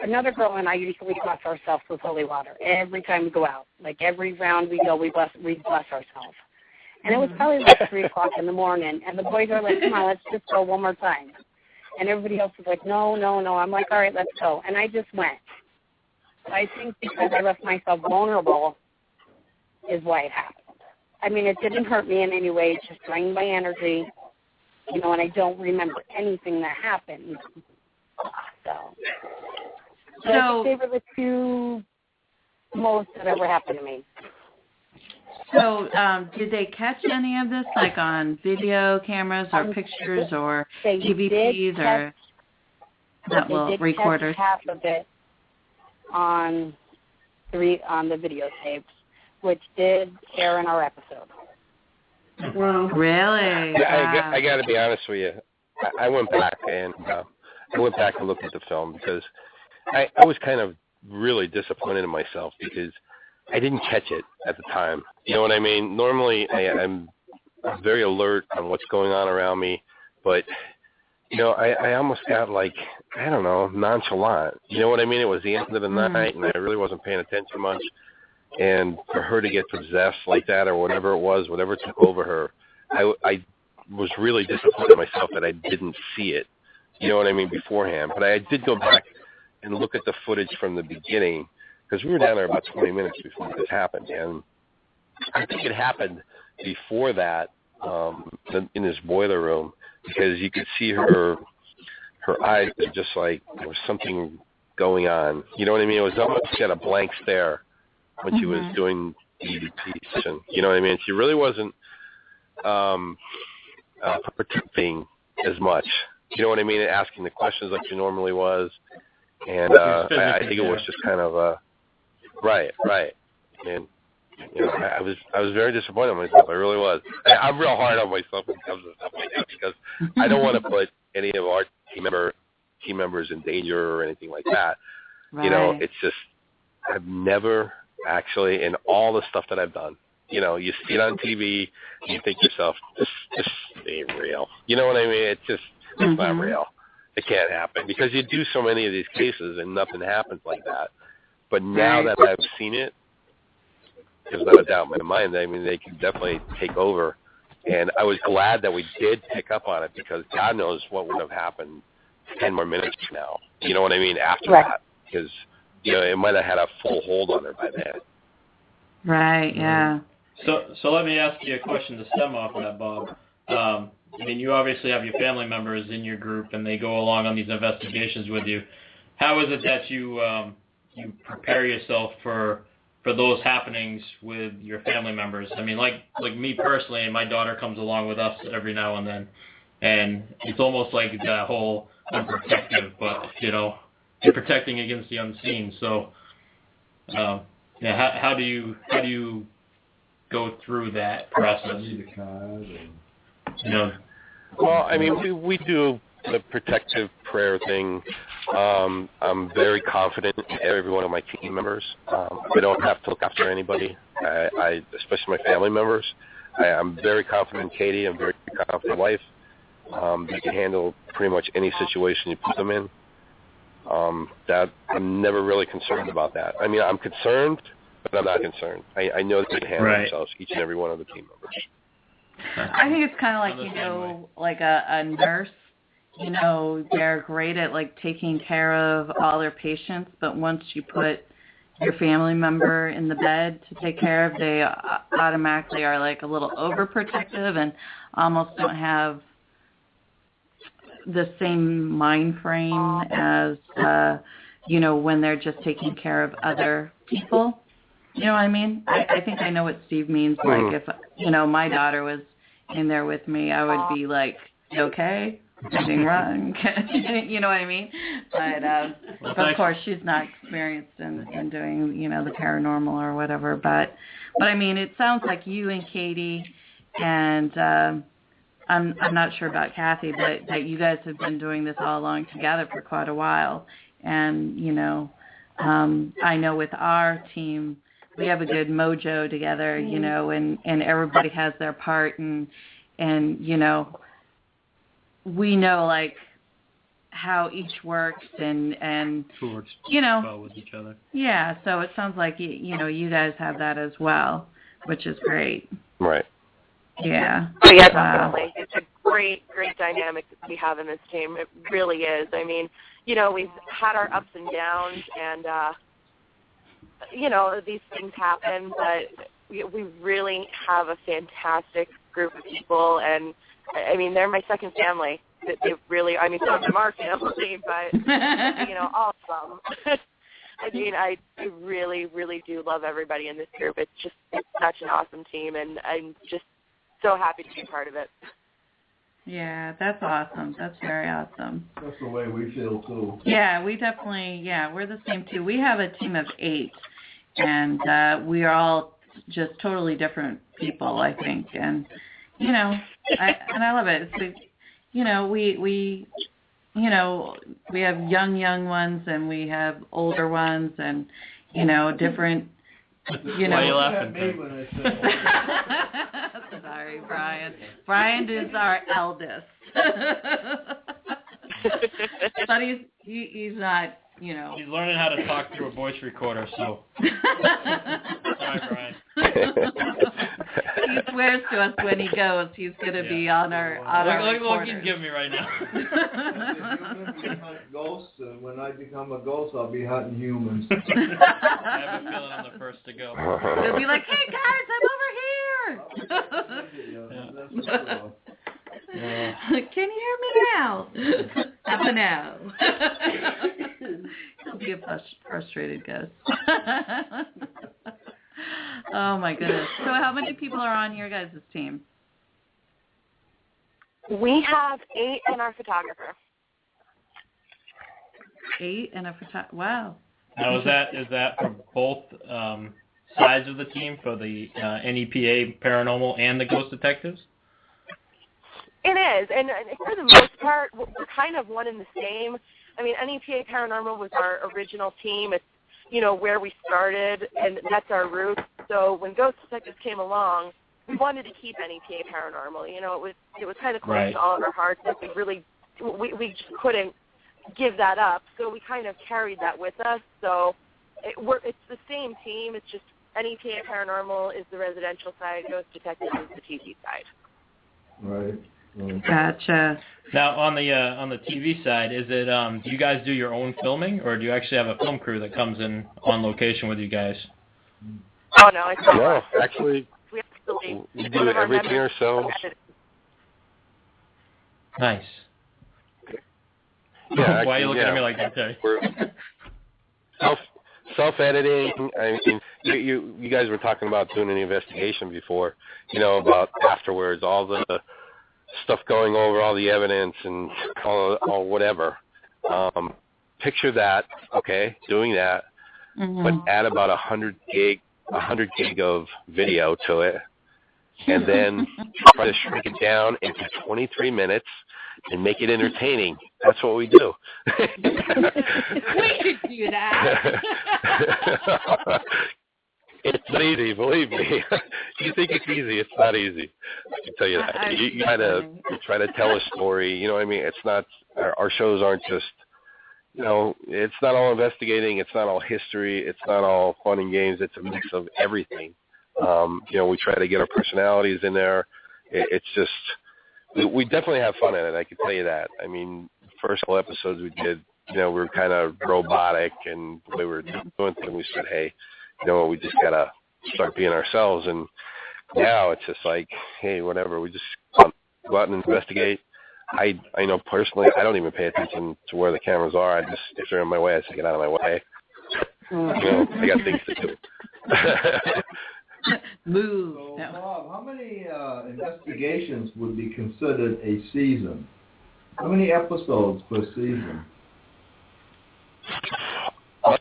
[SPEAKER 9] another girl and I usually bless ourselves with holy water every time we go out. Like, every round we go, we bless ourselves. And it was probably 3 o'clock in the morning, and the boys are like, "Come on, let's just go one more time." And everybody else was like, no. I'm like, "All right, let's go." And I just went. So I think because I left myself vulnerable is why it happened. I mean, it didn't hurt me in any way. It just drained my energy, and I don't remember anything that happened. So I think they were the 2 most that ever happened to me.
[SPEAKER 2] So, did they catch any of this, on video cameras or pictures or DVDs or recorders?
[SPEAKER 9] Catch half of it on the videotapes, which did air in our episode.
[SPEAKER 2] Wow. Really?
[SPEAKER 8] Yeah, I got to be honest with you. I went back and looked at the film because I was kind of really disappointed in myself because I didn't catch it at the time. You know what I mean? Normally, I'm very alert on what's going on around me, but, I almost got nonchalant. You know what I mean? It was the end of the night, and I really wasn't paying attention much. And for her to get possessed like that or whatever took over her, I was really disappointed in myself that I didn't see it. You know what I mean, beforehand. But I did go back and look at the footage from the beginning, because we were down there about 20 minutes before this happened, and I think it happened before that in this boiler room, because you could see her eyes were just like there was something going on. You know what I mean? It was almost she had a blank stare when she was doing the EVP session. You know what I mean? She really wasn't participating as much. You know what I mean? Asking the questions like she normally was, and I think it was just kind of Right. And I was very disappointed in myself. I really was. I'm real hard on myself when it comes to stuff like that because I don't want to put any of our team members in danger or anything like that.
[SPEAKER 2] Right.
[SPEAKER 8] It's just I've never actually, in all the stuff that I've done, you see it on TV and you think to yourself, this ain't real. You know what I mean? It's not real. It can't happen because you do so many of these cases and nothing happens like that. But now that I've seen it, there's not a doubt in my mind. I mean, they can definitely take over. And I was glad that we did pick up on it because God knows what would have happened 10 more minutes from now. You know what I mean? After that. Because, it might have had a full hold on her by then.
[SPEAKER 2] Right, yeah.
[SPEAKER 3] So let me ask you a question to stem off of that, Bob. I mean, you obviously have your family members in your group, and they go along on these investigations with you. How is it that you prepare yourself for those happenings with your family members? I mean, like me personally, and my daughter comes along with us every now and then, and it's almost like that whole I'm protective, but you're protecting against the unseen. So, yeah, how do you go through that process?
[SPEAKER 8] Well, I mean, we do the protective prayer thing. I'm very confident in every one of my team members. I don't have to look after anybody, especially my family members. I'm very confident in Katie. I'm very confident in my wife. They can handle pretty much any situation you put them in. That I'm never really concerned about that. I mean, I'm concerned, but I'm not concerned. I know that they can handle themselves, each and every one of the team members.
[SPEAKER 2] I think it's kind of like, like a nurse. They're great at like taking care of all their patients, but once you put your family member in the bed to take care of, they automatically are like a little overprotective and almost don't have the same mind frame as, when they're just taking care of other people. You know what I mean? I think I know what Steve means. Like if, my daughter was in there with me, I would be like, you okay? Anything wrong? You know what I mean? But of course, she's not experienced in doing, the paranormal or whatever. But I mean, it sounds like you and Katie, and I'm not sure about Kathy, but that you guys have been doing this all along together for quite a while. And I know with our team, we have a good mojo together, and everybody has their part, and we know like how each works and
[SPEAKER 3] who works well with each other.
[SPEAKER 2] Yeah, so it sounds like you guys have that as well, which is great.
[SPEAKER 8] Right.
[SPEAKER 2] Yeah.
[SPEAKER 7] Oh, yeah, definitely. It's a great dynamic that we have in this team. It really is. I mean, we've had our ups and downs, and these things happen, but we really have a fantastic group of people, and I mean, they're my second family. They really, I mean, some of them are family, but, all of them. I mean, I really, really do love everybody in this group. It's such an awesome team, and I'm just so happy to be part of it.
[SPEAKER 2] Yeah, that's awesome. That's very awesome.
[SPEAKER 4] That's the way we feel, too.
[SPEAKER 2] Yeah, we definitely, we're the same, too. We have a team of 8, and we are all just totally different people, I think, and I love it. It's, we have young ones, and we have older ones, and different.
[SPEAKER 3] Why are you laughing?
[SPEAKER 2] Sorry, Brian. Brian is our eldest, but he's not.
[SPEAKER 3] He's learning how to talk through a voice recorder, so. Sorry, Brian.
[SPEAKER 2] He swears to us when he goes he's going to be on our
[SPEAKER 3] Look, he's giving me right now.
[SPEAKER 4] We hunt ghosts, and when I become a ghost, I'll be hunting humans.
[SPEAKER 3] I have a feeling I'm the first to go.
[SPEAKER 2] He'll be like, hey, guys, I'm over here. Can you hear me now? How about now? He'll be a frustrated ghost. Oh, my goodness. So how many people are on your guys' team?
[SPEAKER 7] We have 8 and our photographer.
[SPEAKER 2] 8 and a photographer. Wow.
[SPEAKER 3] Now, is that for both sides of the team, for the NEPA paranormal and the ghost detectives?
[SPEAKER 7] It is, and for the most part, we're kind of one and the same. I mean, NEPA Paranormal was our original team. It's, where we started, and that's our roots. So when Ghost Detectives came along, we wanted to keep NEPA Paranormal. It was kind of close to all of our hearts. And we just couldn't give that up. So we kind of carried that with us. So it's the same team. It's just NEPA Paranormal is the residential side, Ghost Detectives is the TV side.
[SPEAKER 4] Right.
[SPEAKER 2] Gotcha.
[SPEAKER 3] Now, on the TV side, is it do you guys do your own filming, or do you actually have a film crew that comes in on location with you guys?
[SPEAKER 7] Oh no, it's not.
[SPEAKER 8] No, actually, we do everything ourselves.
[SPEAKER 3] Nice.
[SPEAKER 8] Yeah,
[SPEAKER 3] Why are you looking at me like that, Terry?
[SPEAKER 8] Self-editing. I mean, you guys were talking about doing an investigation before, about afterwards, all the stuff going over, all the evidence and all whatever. Picture that, okay, doing that, but add about 100 gig of video to it, and then try to shrink it down into 23 minutes and make it entertaining. That's what we do.
[SPEAKER 2] We could do that.
[SPEAKER 8] It's not easy, believe me. You think it's easy, it's not easy. I can tell you that. You gotta try to tell a story. You know what I mean? It's not, our shows aren't just, it's not all investigating. It's not all history. It's not all fun and games. It's a mix of everything. We try to get our personalities in there. It's just, we definitely have fun in it. I can tell you that. I mean, the first couple episodes we did, we were kind of robotic, and the way we were doing things, we said, hey, we just gotta start being ourselves. And now it's just like, hey, whatever. We just go out and investigate. I know personally, I don't even pay attention to where the cameras are. I just, if they're in my way, I say get out of my way. I got things to do.
[SPEAKER 2] Move.
[SPEAKER 4] So, Bob, how many investigations would be considered a season? How many episodes per season?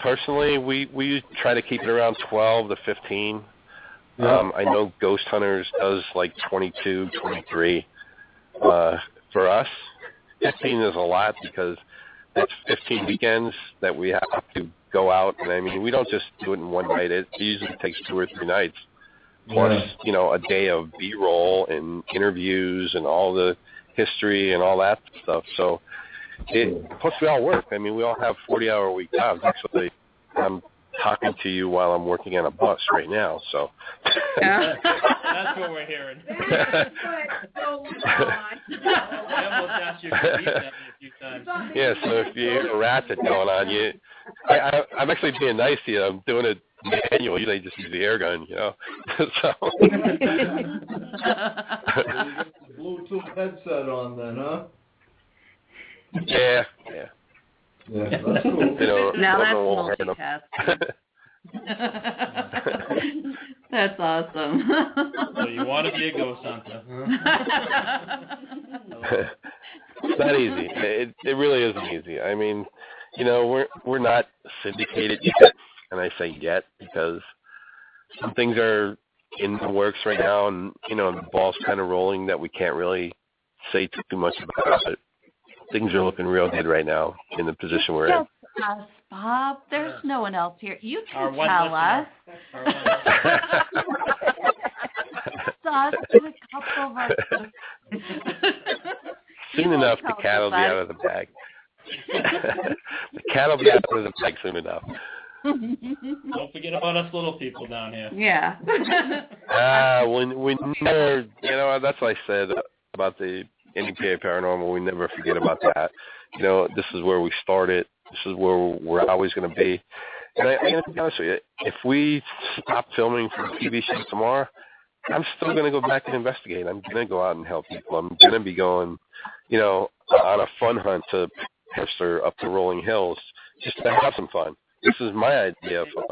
[SPEAKER 8] Personally, we try to keep it around 12 to 15.
[SPEAKER 4] Yeah.
[SPEAKER 8] I know Ghost Hunters does like 22, 23. For us, 15 is a lot because that's 15 weekends that we have to go out. And I mean, we don't just do it in one night. It usually takes 2 or 3 nights. Plus, a day of B-roll and interviews and all the history and all that stuff. So, plus we all work. I mean, we all have 40-hour-a-week jobs. Actually, I'm talking to you while I'm working on a bus right now. So.
[SPEAKER 3] That's what we're hearing. I almost asked you to repeat that a few times.
[SPEAKER 8] Yeah, so if you hear a racket going on, I'm actually being nice to you. I'm doing it manual. Usually just use the air gun, So.
[SPEAKER 4] You get the Bluetooth headset on then, huh?
[SPEAKER 8] Yeah.
[SPEAKER 4] Yeah, that's cool.
[SPEAKER 2] Now that's multitasking. That's awesome.
[SPEAKER 3] So you want to be a ghost hunter, huh?
[SPEAKER 8] It's not easy. It really isn't easy. I mean, we're not syndicated yet, and I say yet because some things are in the works right now, and the ball's kind of rolling that we can't really say too much about it. Things are looking real good right now in the position we're in.
[SPEAKER 2] Just us, Bob. There's no one else here. You can
[SPEAKER 3] Our
[SPEAKER 2] tell us. It's us and a couple of us.
[SPEAKER 8] Soon enough, the cat will be out of the bag. The cat will be out of the bag soon enough.
[SPEAKER 3] Don't forget about us little people down here.
[SPEAKER 2] Yeah.
[SPEAKER 8] We never, that's what I said about the NPA Paranormal. We never forget about that. This is where we started. This is where we're always going to be. And I'm going to be honest with you, if we stop filming for a TV show tomorrow, I'm still going to go back and investigate. I'm going to go out and help people. I'm going to be going, on a fun hunt to Hipster up the rolling hills just to have some fun. This is my idea of fun.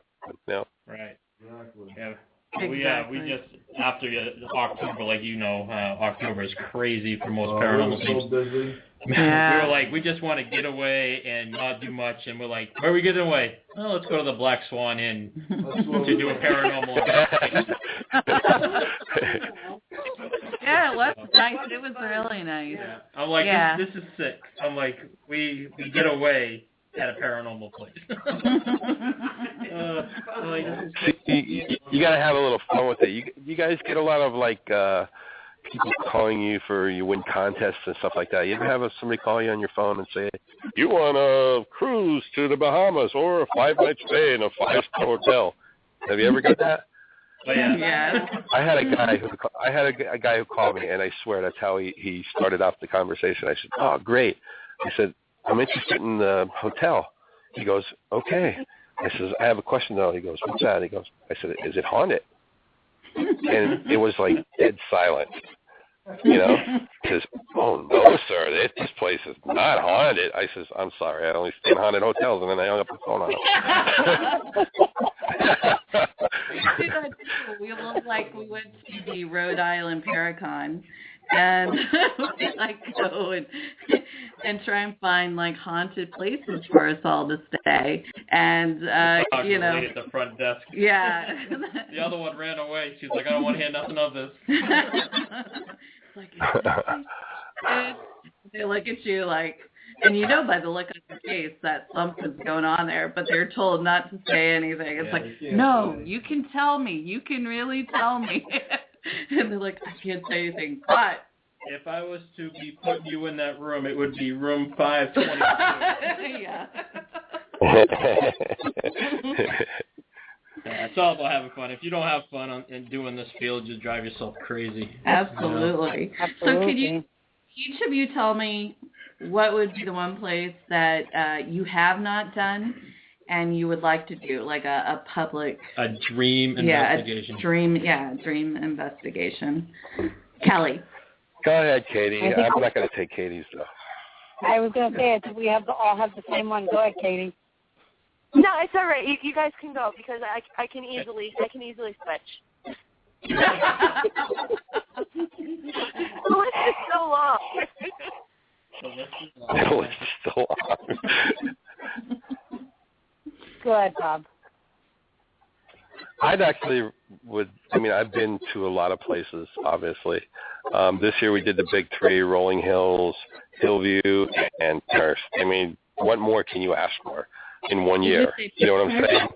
[SPEAKER 3] Right.
[SPEAKER 4] Exactly.
[SPEAKER 3] Yeah.
[SPEAKER 2] Exactly.
[SPEAKER 3] We just, after October, October is crazy for most paranormal things.
[SPEAKER 4] So busy.
[SPEAKER 2] Yeah.
[SPEAKER 3] We were like, we just want to get away and not do much, and we're like, where are we getting away? Oh, let's go to the Black Swan Inn to do a paranormal investigation.
[SPEAKER 2] Yeah, it was nice. It was really nice.
[SPEAKER 3] Yeah. I'm like, this is sick. I'm like, we get away at a paranormal place.
[SPEAKER 8] You got to have a little fun with it. You guys get a lot of people calling you for you win contests and stuff like that. You ever have somebody call you on your phone and say, you want a cruise to the Bahamas or a 5-night stay in a 5-star hotel? Have you ever got that?
[SPEAKER 3] Oh, yeah.
[SPEAKER 8] I had a guy who called me, and I swear that's how he started off the conversation. I said, oh, great. I said, I'm interested in the hotel. He goes, okay. I says, I have a question though. He goes, what's that? He goes, I said, is it haunted? And it was like dead silent. You know, says, oh no, sir, this place is not haunted. I says, I'm sorry, I only stay in haunted hotels, and then I hung up the phone on him.
[SPEAKER 2] We did that too. We looked like we went to the Rhode Island Paracon, and we like go and try and find like haunted places for us all to stay, and you know,
[SPEAKER 3] at the front desk.
[SPEAKER 2] Yeah.
[SPEAKER 3] The other one ran away. She's like, I don't want to hear nothing of this.
[SPEAKER 2] It's like, and they look at you like, and you know by the look on their face that something's going on there, but they're told not to say anything. It's like, no, you can tell me. You can really tell me. And they're like, I can't say anything, but
[SPEAKER 3] if I was to be putting you in that room, it would be room 522.
[SPEAKER 2] Yeah.
[SPEAKER 3] Yeah, it's all about having fun. If you don't have fun in doing this field, you drive yourself crazy.
[SPEAKER 2] Absolutely. So could you, each of you tell me what would be the one place that you have not done and you would like to do, like a public...
[SPEAKER 3] A dream investigation.
[SPEAKER 2] Dream investigation. Kelly.
[SPEAKER 8] Go ahead, Katie. I'm not going to take Katie's, though.
[SPEAKER 9] I was going to say it. We all have the same one. Go ahead, Katie.
[SPEAKER 7] No, it's all right. You guys can go because I can easily switch. The list is so long.
[SPEAKER 8] The list is so long.
[SPEAKER 9] Go ahead, Bob.
[SPEAKER 8] I've been to a lot of places, obviously. This year we did the big three, Rolling Hills, Hillview, and Hearst. I mean, what more can you ask for in 1 year? You know what I'm saying?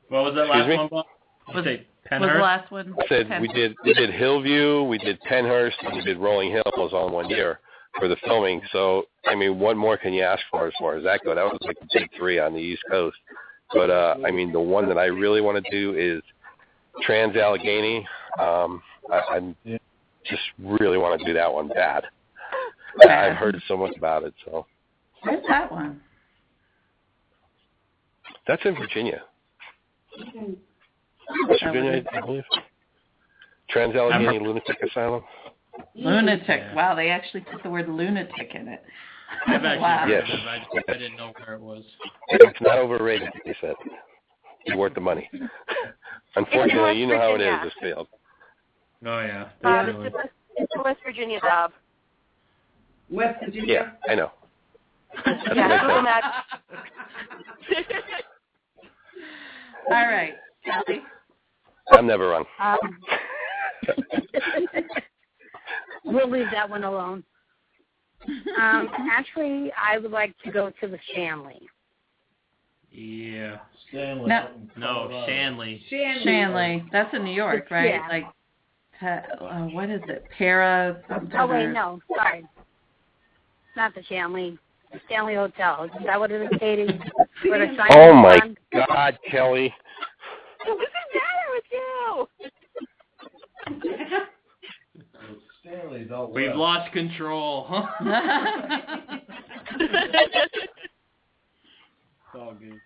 [SPEAKER 3] What was that last one, Bob?
[SPEAKER 2] Was the last one?
[SPEAKER 8] I said we did Hillview, we did Penhurst, and we did Rolling Hills all in 1 year for the filming. So, I mean, what more can you ask for as far as that goes? That was like the big three on the East Coast. But, I mean, the one that I really want to do is Trans-Allegheny. I just really want to do that one bad. I've heard so much about it. So.
[SPEAKER 2] Where's that one?
[SPEAKER 8] That's in Virginia. West Virginia, I believe. Trans-Allegheny Lunatic Asylum.
[SPEAKER 2] Lunatic. Wow, they actually put the word lunatic in it.
[SPEAKER 3] I've actually
[SPEAKER 2] Wow.
[SPEAKER 3] heard of it. I didn't know where it was.
[SPEAKER 8] It's not overrated, they said. It's worth the money. Unfortunately, you know how it is, this field.
[SPEAKER 3] Oh, yeah.
[SPEAKER 7] It's in West Virginia, Bob.
[SPEAKER 5] West Virginia?
[SPEAKER 8] Yeah, I know.
[SPEAKER 7] Yeah,
[SPEAKER 2] All right, Kelly.
[SPEAKER 8] I'm never wrong.
[SPEAKER 9] We'll leave that one alone. Actually, I would like to go to the Shanley.
[SPEAKER 3] Yeah.
[SPEAKER 4] Stanley.
[SPEAKER 3] No, Shanley.
[SPEAKER 2] Shanley. That's in New York, right?
[SPEAKER 9] Yeah.
[SPEAKER 2] Like, what is it? Para something?
[SPEAKER 9] Oh, wait, no. Sorry. Not the Shanley. The Stanley Hotel. Is that what it is, Katie?
[SPEAKER 8] Oh, my God, Kelly.
[SPEAKER 7] What's the matter with you?
[SPEAKER 4] Stanley's out
[SPEAKER 3] We've
[SPEAKER 4] west.
[SPEAKER 3] lost control, huh? It's all good.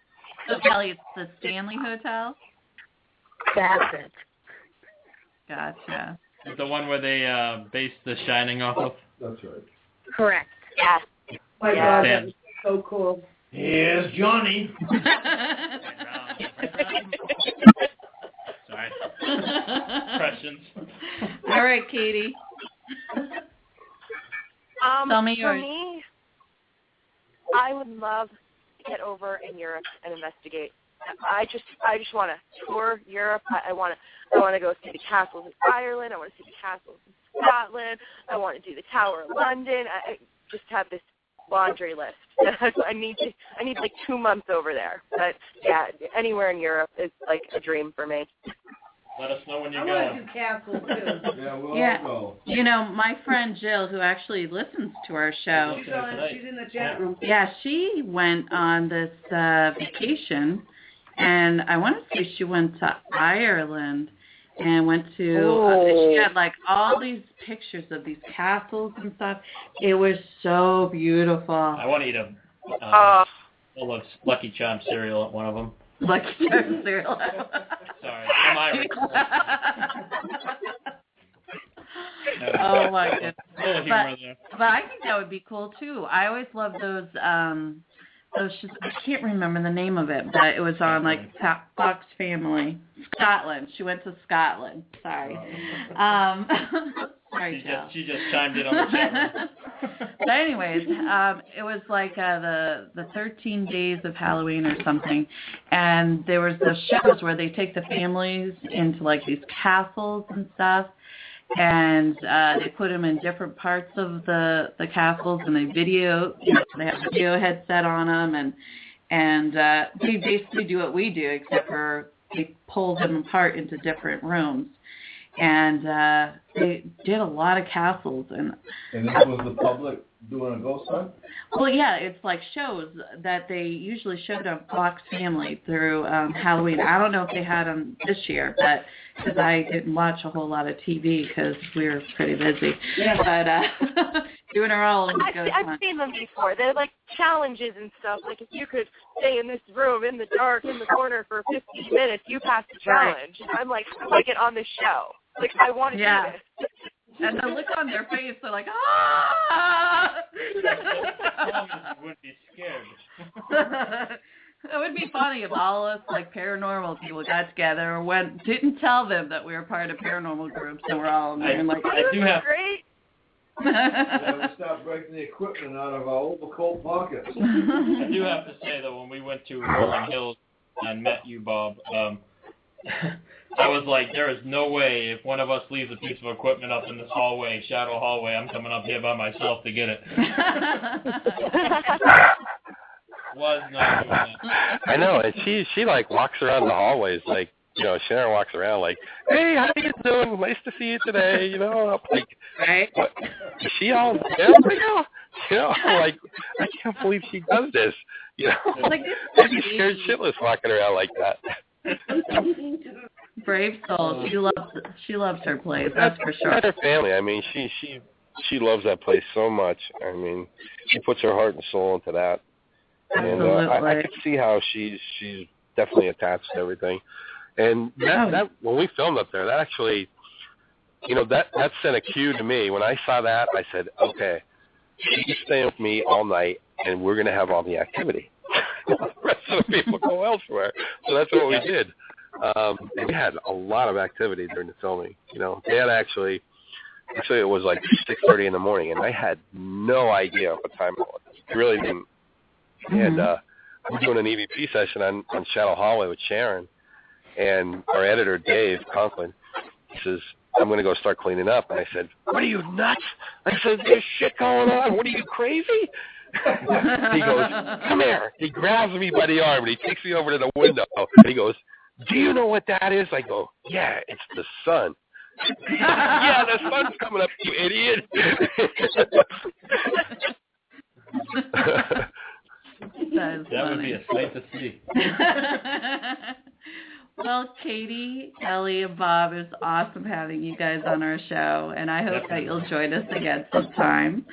[SPEAKER 2] So, Kelly, it's the Stanley Hotel?
[SPEAKER 9] That's it.
[SPEAKER 2] Gotcha.
[SPEAKER 3] It's the one where they based The Shining off of?
[SPEAKER 4] That's right.
[SPEAKER 9] Correct.
[SPEAKER 7] Yeah.
[SPEAKER 5] Oh my God,
[SPEAKER 3] Yeah.
[SPEAKER 5] that was so cool.
[SPEAKER 4] Here's Johnny.
[SPEAKER 3] Sorry. Impressions.
[SPEAKER 2] All right, Katie. Tell me
[SPEAKER 7] for
[SPEAKER 2] yours.
[SPEAKER 7] me, I would love to get over in Europe and investigate. I just want to tour Europe. I want to go see the castles in Ireland. I want to see the castles in Scotland. I want to do the Tower of London. I just have this laundry list. I need like 2 months over there. But yeah, anywhere in Europe is like a dream for me.
[SPEAKER 3] Let us know when you
[SPEAKER 5] I
[SPEAKER 3] go.
[SPEAKER 5] want to do castles, too.
[SPEAKER 4] Yeah, we'll
[SPEAKER 2] Yeah.
[SPEAKER 4] all go.
[SPEAKER 2] You know, my friend Jill, who actually listens to our show,
[SPEAKER 5] She's in the chat room.
[SPEAKER 2] yeah, she went on this vacation, and I want to say she went to Ireland and went to, she had like all these pictures of these castles and stuff. It was so beautiful.
[SPEAKER 3] I want to eat a bowl of Lucky Charms cereal at one of them.
[SPEAKER 2] Lucky Charms cereal.
[SPEAKER 3] Sorry, I'm Irish.
[SPEAKER 2] my goodness.
[SPEAKER 3] Little humor there.
[SPEAKER 2] But I think that would be cool too. I always love those I can't remember the name of it, but it was on like Fox Family. Scotland. She went to Scotland. Sorry. Sorry,
[SPEAKER 3] she just chimed in on the chat room.
[SPEAKER 2] But anyways, it was like the 13 days of Halloween or something, and there was those shows where they take the families into like these castles and stuff, and they put them in different parts of the castles, and they have a video headset on them, and they basically do what we do, except for they pull them apart into different rooms. And they did a lot of castles. And
[SPEAKER 4] this was the public doing a ghost hunt?
[SPEAKER 2] Well, yeah, it's like shows that they usually showed on Fox Family through Halloween. I don't know if they had them this year, but because I didn't watch a whole lot of TV because we were pretty busy. Yeah. But doing our own ghost hunt.
[SPEAKER 7] I've seen them before. They're like challenges and stuff. Like if you could stay in this room in the dark in the corner for 15 minutes, you pass the challenge. And I'm like, how do I get on this show? Like I want to do this.
[SPEAKER 2] And the look on their face, they're like, ah!
[SPEAKER 3] Wouldn't be scared.
[SPEAKER 2] It would be funny if all of us, like, paranormal people got together and didn't tell them that we were part of paranormal groups, and we're all in there and like,
[SPEAKER 3] I do have...
[SPEAKER 7] Great.
[SPEAKER 4] Yeah, we stopped breaking the equipment out of our overcoat pockets.
[SPEAKER 3] I do have to say, though, when we went to Rolling Hills and met you, Bob, I was like, there is no way if one of us leaves a piece of equipment up in this hallway, shadow hallway, I'm coming up here by myself to get it. Was not doing that.
[SPEAKER 8] I know, and she like walks around the hallways like, you know, Sharon walks around like, hey, how you doing? Nice to see you today. You know, I'm like,
[SPEAKER 2] right?
[SPEAKER 8] What? Is she all there right now? You know, I'm like, I can't believe she does this. You know,
[SPEAKER 2] like,
[SPEAKER 8] I'd be scared shitless walking around like that.
[SPEAKER 2] Brave soul. She loves her place. That's for sure.
[SPEAKER 8] That's her family. I mean, she loves that place so much. I mean, she puts her heart and soul into that.
[SPEAKER 2] Absolutely.
[SPEAKER 8] And I could see how she's definitely attached to everything. And that when we filmed up there, that actually, you know, that sent a cue to me. When I saw that, I said, okay, she's staying with me all night, and we're going to have all the activity. The rest of the people go elsewhere. So that's what we did. And we had a lot of activity during the filming. You know, Dad actually it was like 6:30 in the morning, and I had no idea what time it was. I really didn't. And we're doing an EVP session on Shadow Hallway with Sharon, and our editor, Dave Conklin, says, I'm going to go start cleaning up. And I said, what are you, nuts? I said, there's shit going on. What are you, crazy? He goes, come here. He grabs me by the arm, and he takes me over to the window. And he goes, do you know what that is? I go, yeah, it's the sun. Yeah, the sun's coming up, you idiot.
[SPEAKER 3] That would be a sight to see.
[SPEAKER 2] Well, Katie, Ellie, and Bob, it's awesome having you guys on our show, and I hope that you'll join us again sometime.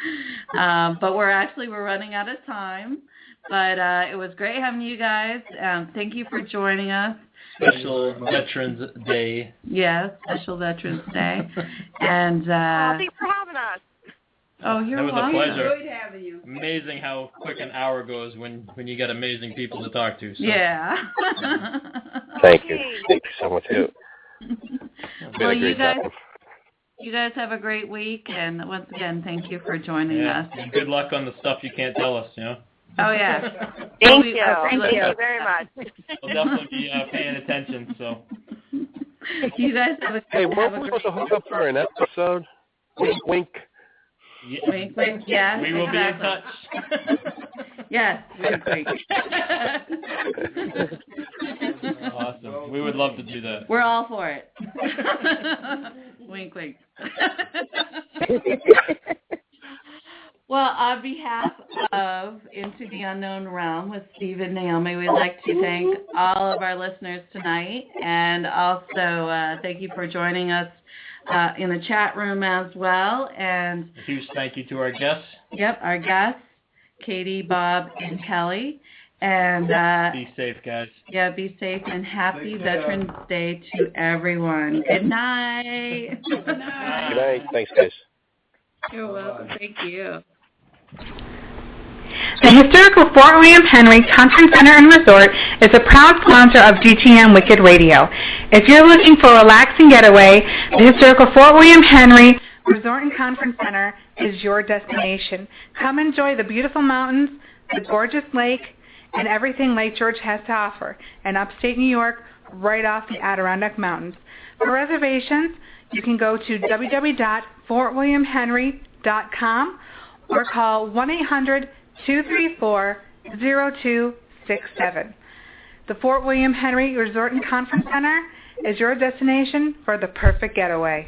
[SPEAKER 2] But we're running out of time. But it was great having you guys. Thank you for joining us.
[SPEAKER 3] Special Veterans Day.
[SPEAKER 2] Yes, Special Veterans Day. And
[SPEAKER 7] thanks for having us.
[SPEAKER 2] Oh, you're welcome.
[SPEAKER 3] That was a pleasure.
[SPEAKER 5] Enjoyed having you.
[SPEAKER 3] Amazing how quick an hour goes when you get amazing people to talk to. So.
[SPEAKER 2] Yeah.
[SPEAKER 8] Thank you. Thank you so much, too.
[SPEAKER 2] Well, you guys have a great week, and once again, thank you for joining us.
[SPEAKER 3] And good luck on the stuff you can't tell us, you know.
[SPEAKER 2] Oh, yeah.
[SPEAKER 7] Thank you. Thank you very much.
[SPEAKER 3] We'll definitely be paying attention, so.
[SPEAKER 2] You guys have a
[SPEAKER 8] Hey, weren't we supposed to hook up for an episode? Wink, wink.
[SPEAKER 3] Yeah.
[SPEAKER 2] Wink, wink, yeah.
[SPEAKER 3] We will be in touch.
[SPEAKER 2] Yes, wink, wink.
[SPEAKER 3] Awesome. We would love to do that.
[SPEAKER 2] We're all for it. Wink, wink. Well, on behalf of Into the Unknown Realm with Steve and Naomi, we'd like to thank all of our listeners tonight, and also thank you for joining us in the chat room as well. And
[SPEAKER 3] a huge thank you to our guests.
[SPEAKER 2] Yep, our guests, Katie, Bob, and Kelly. And
[SPEAKER 3] be safe, guys.
[SPEAKER 2] Yeah, be safe, and happy Veterans Day to everyone. Good night.
[SPEAKER 8] Good night. Thanks, guys.
[SPEAKER 2] You're welcome. Thank you.
[SPEAKER 10] The historical Fort William Henry Conference Center and Resort is a proud sponsor of GTM Wicked Radio. If you're looking for a relaxing getaway, the historical Fort William Henry Resort and Conference Center is your destination. Come enjoy the beautiful mountains, the gorgeous lake, and everything Lake George has to offer in upstate New York, right off the Adirondack Mountains. For reservations, you can go to www.fortwilliamhenry.com or call 1-800-234-0267. The Fort William Henry Resort and Conference Center is your destination for the perfect getaway.